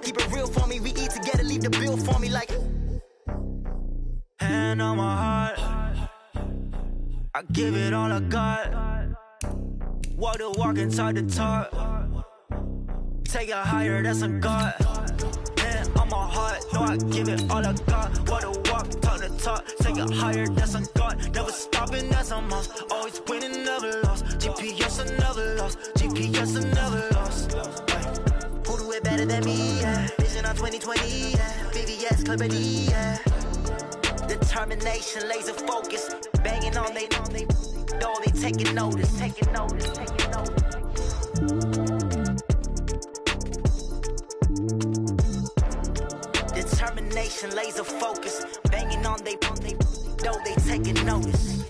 Keep it real for me. We eat together, leave the bill for me like. Hand on my heart, I give it all I got. Walk the walk inside the talk. Take it higher, that's a God. Hand on my heart, no, I give it all I got. Walk the walk, talk the talk. Take it higher, that's a God. Never stopping, that's a must. Always winning, never lost. GPS, I never lost. GPS, I never lost. Who do it better than me? Yeah. Vision on 2020. Yeah. VVS, Clarity. Yeah. Determination, laser focus. Banging on they know they taking notice. Taking notice. Taking notice. Determination, laser focus. Banging on they know they taking notice.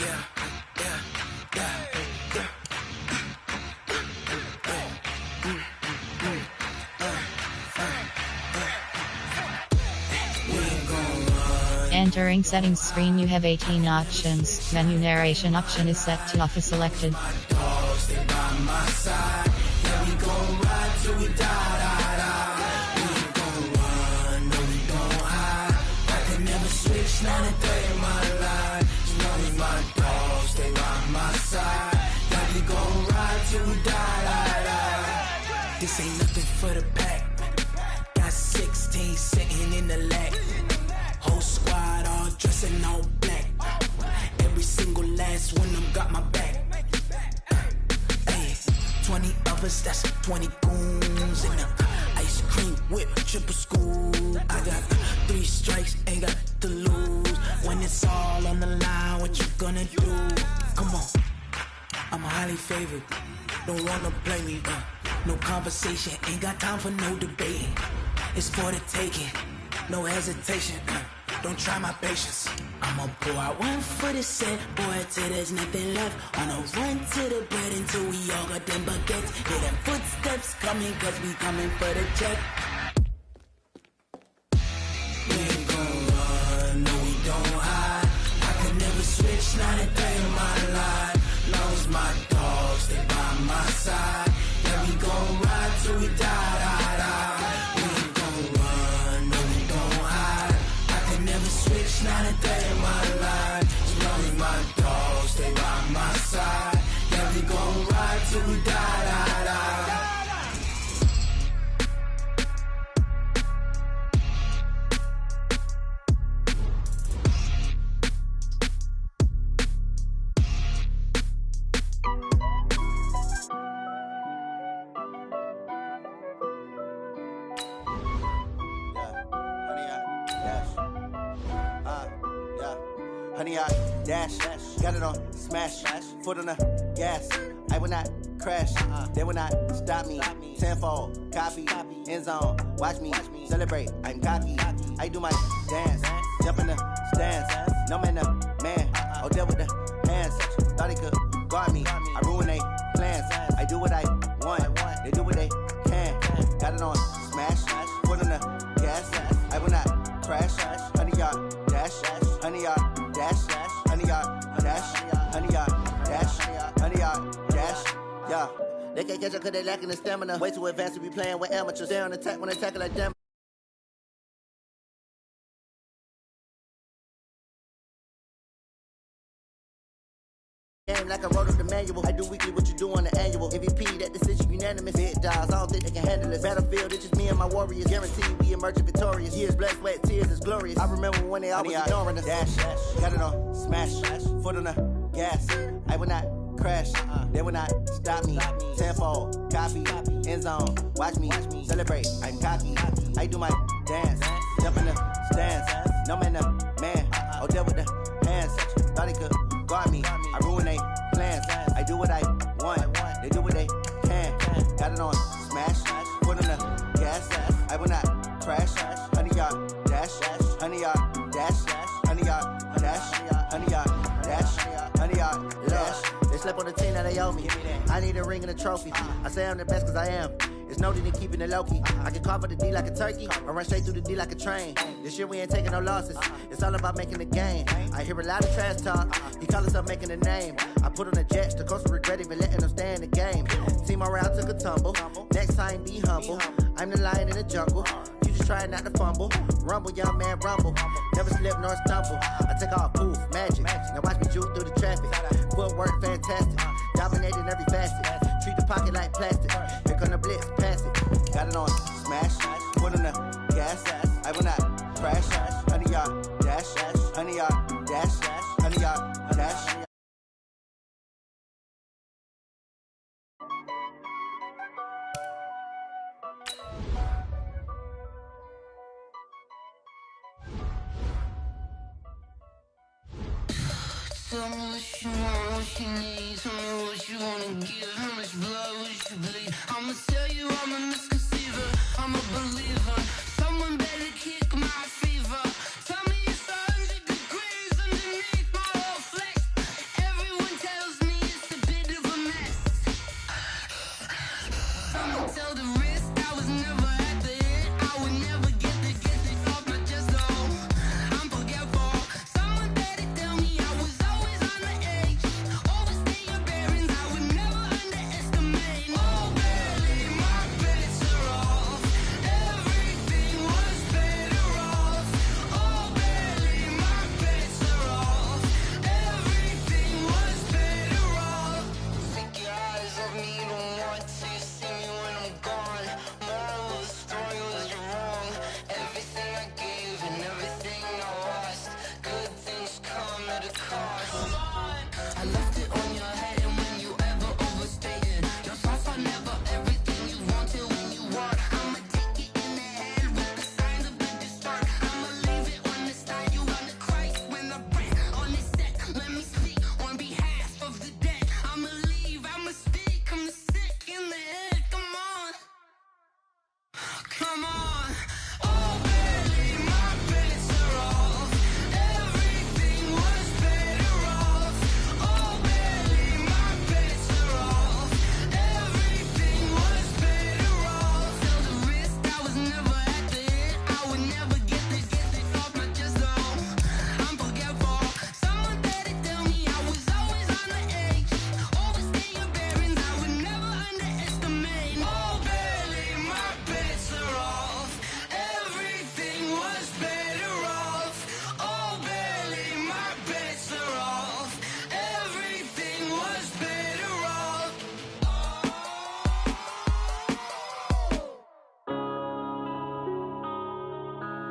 Yeah. Entering settings screen, you have 18 options. Menu narration option is set to offer selected. This ain't nothing for the pack. Got 16 sitting in the lag. Whole squad all dressing all black. Every single last one of them got my back. Hey, 20 of us, that's 20 goons. And ice cream whip, triple school. I got 3 strikes, ain't got to lose. When it's all on the line, what you gonna do? Come on, I'm highly favored. Don't wanna play me, no conversation, ain't got time for no debating. It's for the taking, no hesitation. don't try my patience. I'ma pour out one for the set, boy, till there's nothing left. On a run to the bread until we all got them baguettes. Hear them footsteps coming, cause we coming for the check. We ain't gon' run, no we don't hide. I could never switch, not a day in my life. Long as my dogs, they by my side. Yeah, we gon' ride till we die, die, die. We ain't gon' run, no we don't hide. I could never switch, not a day in my life. As long as my dogs, they by my side. Yeah, we gon' ride till we die, die, die. Honey, I dash, got it on smash, foot on the gas. I will not crash, they will not stop me. Tenfold, copy, end zone, watch me celebrate. I'm cocky, I do my dance, jump in the stands. No man, man, oh deal with the hands. Thought he could guard me, I ruin they plans. I do what I want, they do what they can. Got it on smash, foot on the gas. I will not crash, honey, y'all dash, honey, y'all dash, honey, y'all dash, honey, y'all dash, honey, y'all dash, yeah. They can't catch up cause they lacking the stamina. Way too advanced to be playing with amateurs. Stay on attack when they tackle like them. Like I wrote up the manual. I do weekly what you do on the annual. MVP, that decision unanimous. Big dogs, I don't think they can handle this. Battlefield, it's just me and my warriors. Guaranteed we emerging victorious. Years, blood, sweat, tears is glorious. I remember when they always ignoring us. Dash, got it on smash, foot on the gas. I will not crash, they will not stop me. Tenfold, copy, end zone, watch me celebrate. I'm cocky, I do my dance, jump in the stands. No man, man, oh deal with the hands. Thought he could guard me, I ruin they plans. I do what I want, they do what they can. Got it on smash, foot on the gas. I will not crash, honey, y'all dash, honey, y'all dash, honey, y'all dash, honey, y'all dash, honey, y'all dash. They slept on the team that they owe me. I need a ring and a trophy. I say I'm the best cause I am. It's no need in keeping it low-key. I can carve up the D like a turkey or run straight through the D like a train. This year we ain't taking no losses. It's all about making the game. I hear a lot of trash talk. He call himself making a name. I put on the Jets. The coach will regret even letting them stay in the game. Team morale took a tumble. Next time be humble. I'm the lion in the jungle. You just trying not to fumble. Rumble, young man, rumble. Never slip nor stumble. I take off, poof, magic. Now watch me juke through the traffic. Footwork fantastic. Dominating every facet. Treat the pocket like plastic. Here come the blitz, pass it. Got it on smash, foot on the gas. I will not crash, honey, y'all dash, honey, y'all dash, honey, y'all dash. Tell me what you want, what you need. Tell me what you wanna give. How much blood would you bleed? I'ma tell you I'm a misconceiver. I'm a believer. Someone better kick my fever. Tell me it's 100 degrees underneath my whole flesh. Everyone tells me it's a bit of a mess. Someone tell the risk I was never at the end. I would never get it off my chest. Oh, I'm forgetful. Someone better tell me I was always on the edge. Overstaying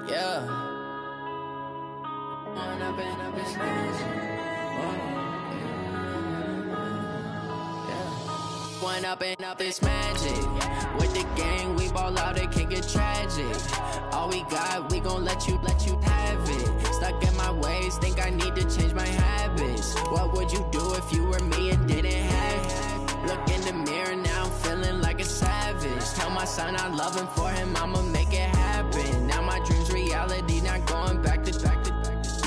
Yeah. One up and up, it's magic. With the gang, we ball out, it can get tragic. All we got, we gon' let you have it. Stuck in my ways, think I need to change my habits. What would you do if you were me and didn't have it? Look in the mirror now, I'm feeling like a savage. Tell my son I love him, for him I'ma make it happen. Now my dream's reality, not going back to.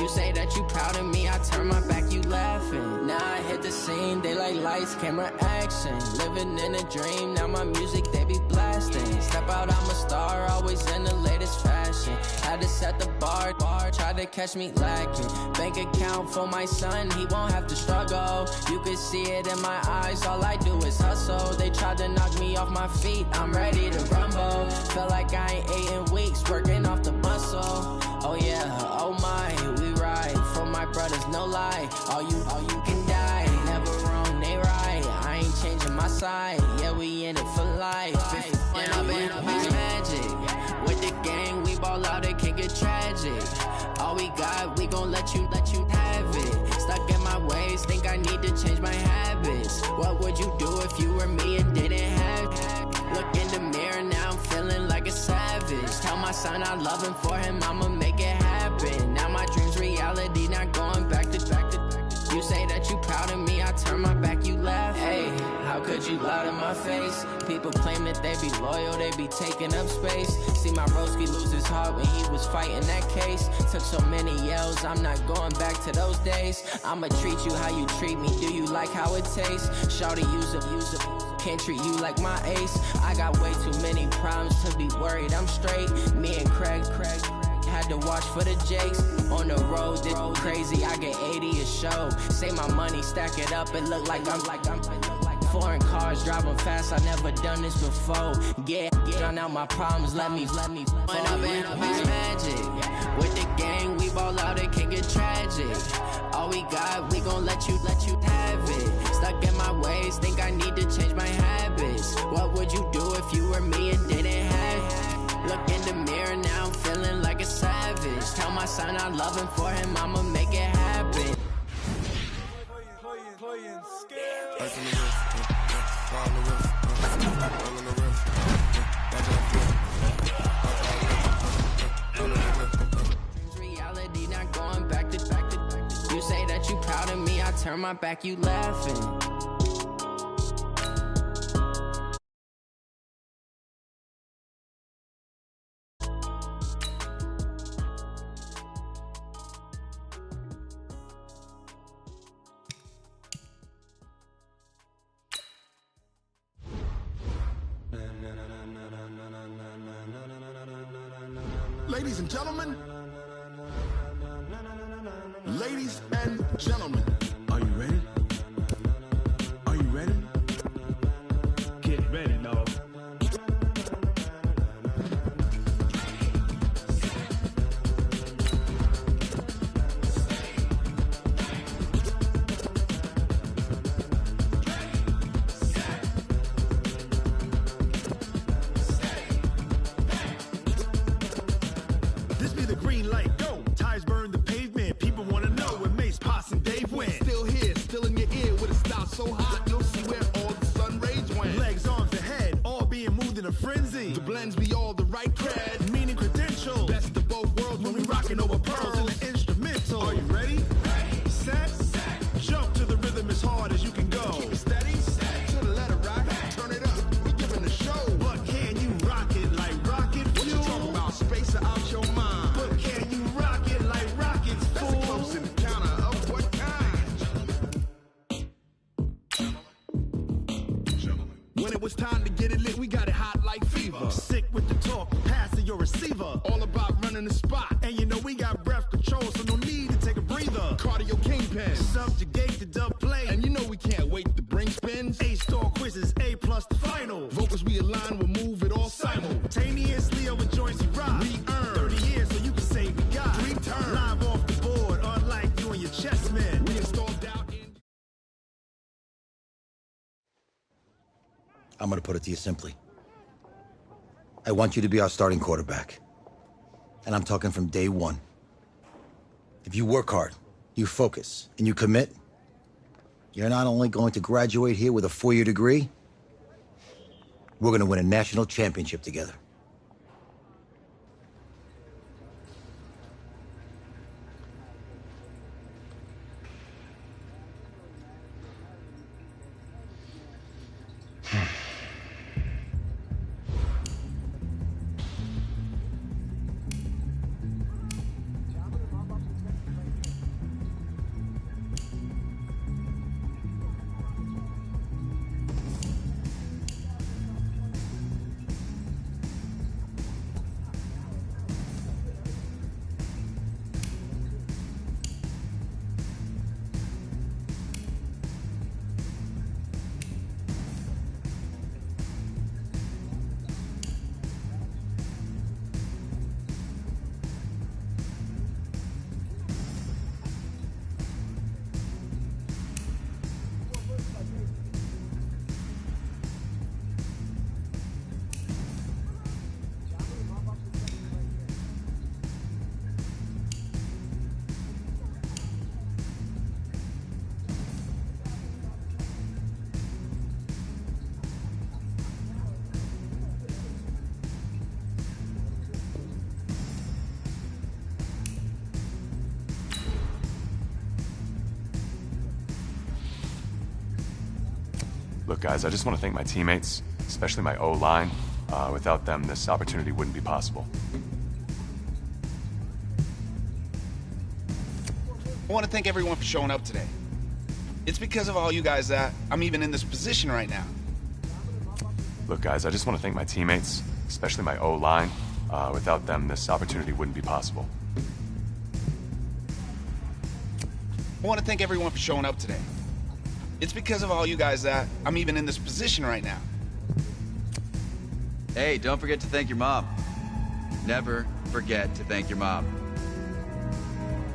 You say that you proud of me, I turn my back, you laughing. Now I hit the scene, they like lights, camera, action. Living in a dream, now my music, they be blasting. Step out, I'm a star, always in the latest fashion. Had to set the bar, try to catch me lacking. Bank account for my son, he won't have to struggle. You can see it in my eyes, all I do is hustle. They tried to knock me off my feet, I'm ready to rumble. Feel like I ain't ate in weeks, working off the muscle. Oh yeah, oh my, we ride for my brothers, no lie. All you can die, never wrong, they right. I ain't changing my side, yeah, we in it for life. When up and up, it's magic. With the gang, we ball out, it can get tragic. All we got, we gon' let you have it. Stuck in my ways, think I need to change my habits. What would you do if you were me and didn't have it? Look in the mirror now, I'm feeling like a savage. Tell my son I love him, for him I'ma make it happen. Now my dream's reality, not going back to. You say that you proud of me, I turn my back, you laugh. Hey, how could you lie to my face? People claim that they be loyal, they be taking up space. See my broski lose his heart when he was fighting that case. Took so many yells, I'm not going back to those days. I'ma treat you how you treat me, do you like how it tastes? Shawty, use it. Can't treat you like my ace. I got way too many problems to be worried, I'm straight. Me and Craig had to watch for the Jakes. On the road, this crazy, I get 80 a show. Say my money, stack it up, it look like I'm foreign cars, driving fast, I never done this before. Get drown out my problems, let me When up and up, it's magic. With the gang, we ball out, it can get tragic. All we got, we gon' let you have it. Stuck in my ways, think I need to change my habits. What would you do if you were me and didn't have it? Look in the mirror now, I'm feeling like a savage. Tell my son I love him, for him I'ma make it happen. Reality, not going back to. You say that you proud of me, I turn my back, you laughing. Ladies and gentlemen, are you ready? Are you ready? Get ready, dog. This be the green light, go. Tires burn the pavement, people wanna know where Mace, Poss, and Dave went. Still here, still in your ear with a style so hot, you'll see where all the sun rays went. Legs, arms, and head, all being moved in a frenzy. The blends be all the right cred, meaning credentials. Best of both worlds when we rockin' over pearls in the instrumental. Are you ready? Set, jump to the rhythm as hard as you can go. Keep it steady, to the letter rock, turn it up, we giving the show. But can you rock it like rocket fuel? What you talking about, space out your mind? But can you rock it like rockets, fool? That's a close encounter of what kind? When it was time to get it lit, we got it hot like fever. Sick with the talk, passing your receiver. All about running the spot. And you know we got breath control, so no need to take a breather. Cardio kingpin, subjugate the dub play. And you know we can't wait to bring spins. A-star quizzes, A+ the final. Vocals we align, we'll move it all simultaneously over joints you rock. We earn 30 years, so you can say we got 3 turns. Live off the board, unlike you and your chess men. We installed out in... I'm going to put it to you simply. I want you to be our starting quarterback. And I'm talking from day one. If you work hard, you focus, and you commit, you're not only going to graduate here with a 4-year degree, we're going to win a national championship together. Look, guys, I just want to thank my teammates, especially my O-line. Without them, this opportunity wouldn't be possible. I want to thank everyone for showing up today. It's because of all you guys that I'm even in this position right now. Look, guys, I just want to thank my teammates, especially my O-line. Without them, this opportunity wouldn't be possible. I want to thank everyone for showing up today. It's because of all you guys that I'm even in this position right now. Hey, don't forget to thank your mom. Never forget to thank your mom.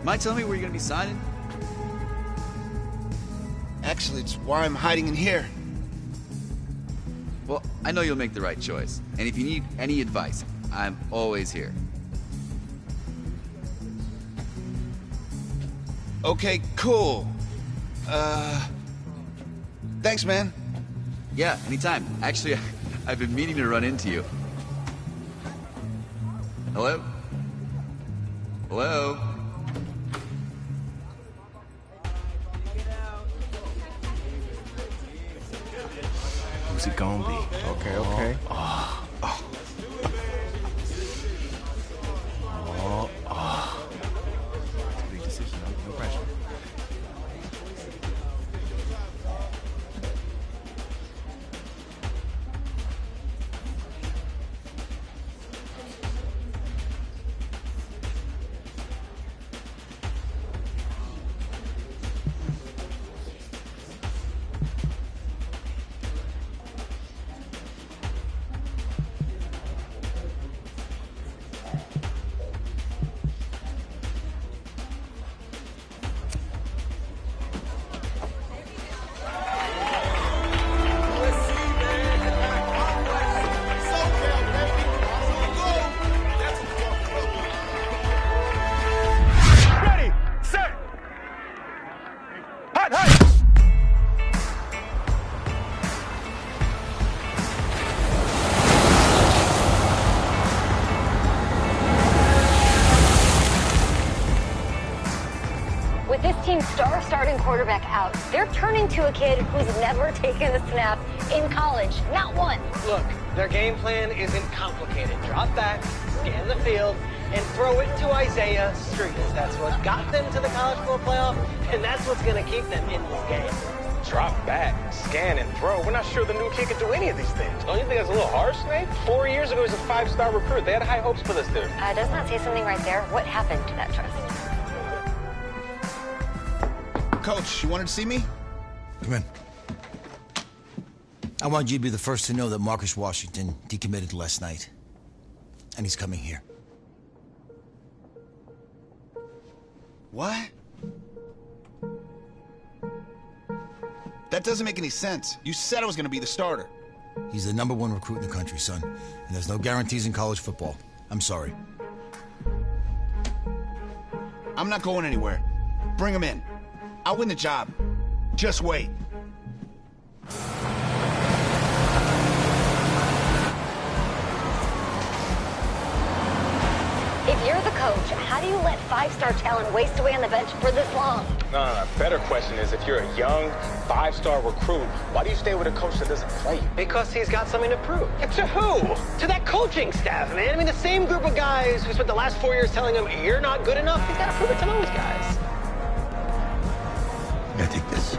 Mind telling me where you're gonna be signing? Actually, it's why I'm hiding in here. Well, I know you'll make the right choice. And if you need any advice, I'm always here. Okay, cool. Thanks, man. Yeah, anytime. Actually, I've been meaning to run into you. Hello? Hello? Who's it gonna be? Okay, okay. It's a big decision. No pressure. With this team's starting quarterback out, they're turning to a kid who's never taken a snap in college. Not one. Look, their game plan isn't complicated. Drop back, scan the field, and throw it to Isaiah Street. That's what got them to the college football playoff, and that's what's going to keep them in this game. Drop back, scan, and throw. We're not sure the new kid can do any of these things. Don't you think that's a little harsh, Nate? 4 years ago, he was a 5-star recruit. They had high hopes for this dude. Does not say something right there. What happened to that trust? Coach, you wanted to see me? Come in. I want you to be the first to know that Marcus Washington decommitted last night. And he's coming here. What? That doesn't make any sense. You said I was going to be the starter. He's the #1 recruit in the country, son. And there's no guarantees in college football. I'm sorry. I'm not going anywhere. Bring him in. I'll win the job. Just wait. If you're the coach, how do you let five-star talent waste away on the bench for this long? No. Better question is, if you're a young, five-star recruit, why do you stay with a coach that doesn't play you? Because he's got something to prove. Yeah, to who? To that coaching staff, man. I mean, the same group of guys who spent the last 4 years telling him, you're not good enough. He's got to prove it to those guys. I take this.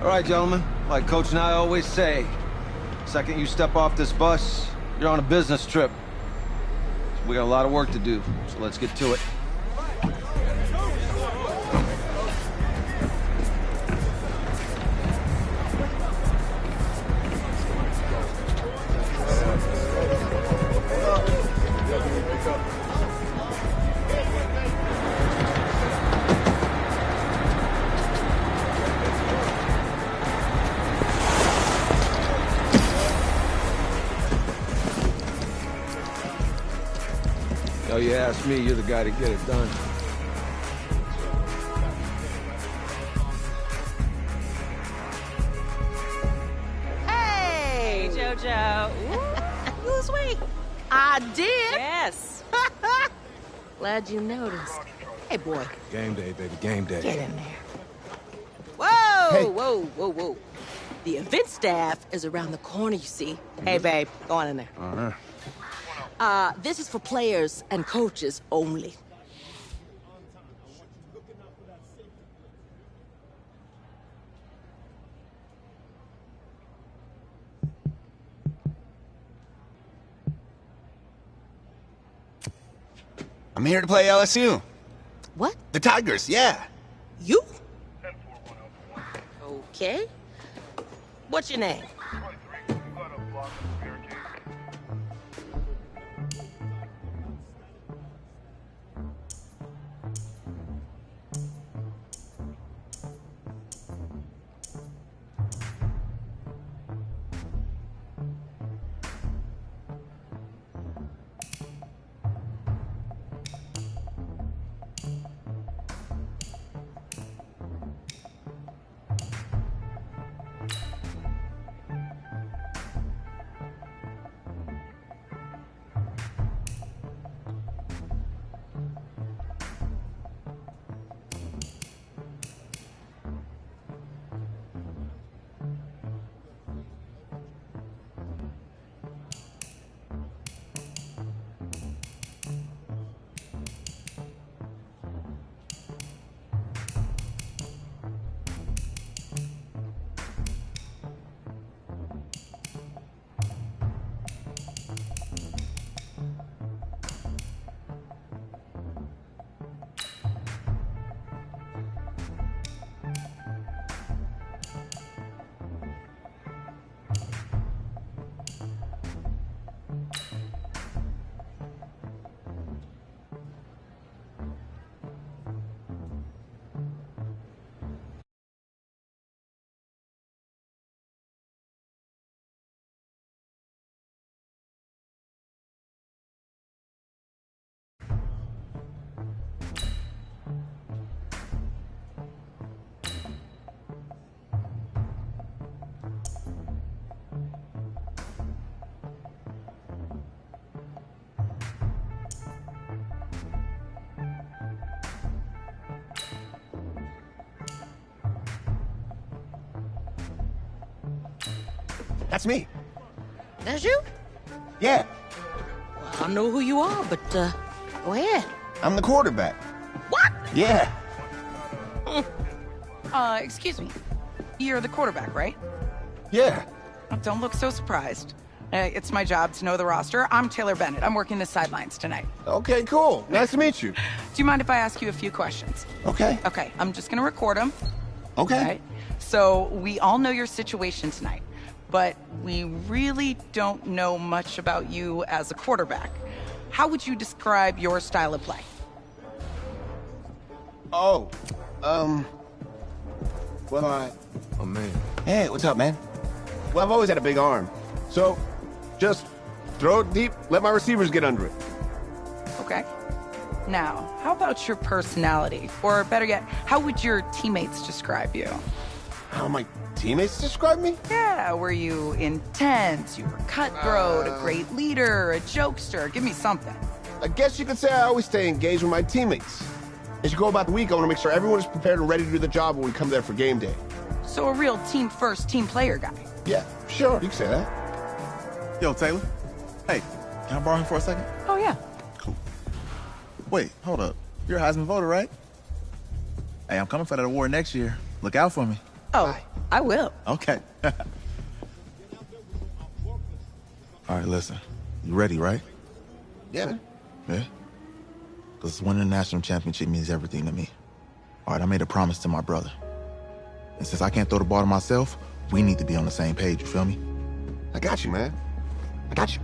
All right, gentlemen. Like Coach and I always say, second you step off this bus, you're on a business trip. So we got a lot of work to do, so let's get to it. Oh, you ask me, you're the guy to get it done. Hey, JoJo. Ooh, lose weight. I did. Yes. Glad you noticed. Hey, boy. Game day, baby, game day. Get in there. Whoa, hey. Whoa. The event staff is around the corner, you see. Hey, babe, go on in there. Uh-huh. This is for players and coaches only. I'm here to play LSU. What? The Tigers, yeah. You? Okay. What's your name? That's me. That's you? Yeah. Well, I don't know who you are, but, go ahead. I'm the quarterback. What? Yeah. Excuse me. You're the quarterback, right? Yeah. Don't look so surprised. It's my job to know the roster. I'm Taylor Bennett. I'm working the sidelines tonight. Okay, cool. Nice to meet you. Do you mind if I ask you a few questions? Okay. Okay, I'm just gonna record them. Okay. Right? So, we all know your situation tonight, but we really don't know much about you as a quarterback. How would you describe your style of play? Oh, well, Oh, man. Hey, what's up, man? Well, I've always had a big arm. So, just throw it deep, let my receivers get under it. Okay. Now, how about your personality? Or better yet, how would your teammates describe you? How my teammates describe me? Yeah, were you intense? You were cutthroat, a great leader, a jokester? Give me something. I guess you could say I always stay engaged with my teammates. As you go about the week, I want to make sure everyone is prepared and ready to do the job when we come there for game day. So a real team-first, team-player guy. Yeah, sure, you can say that. Yo, Taylor. Hey, can I borrow him for a second? Oh, yeah. Cool. Wait, hold up. You're a Heisman voter, right? Hey, I'm coming for that award next year. Look out for me. Oh, I will. Okay. All right, listen. You ready, right? Yeah, man. Yeah? Because winning the national championship means everything to me. All right, I made a promise to my brother. And since I can't throw the ball to myself, we need to be on the same page, you feel me? I got you, man. I got you.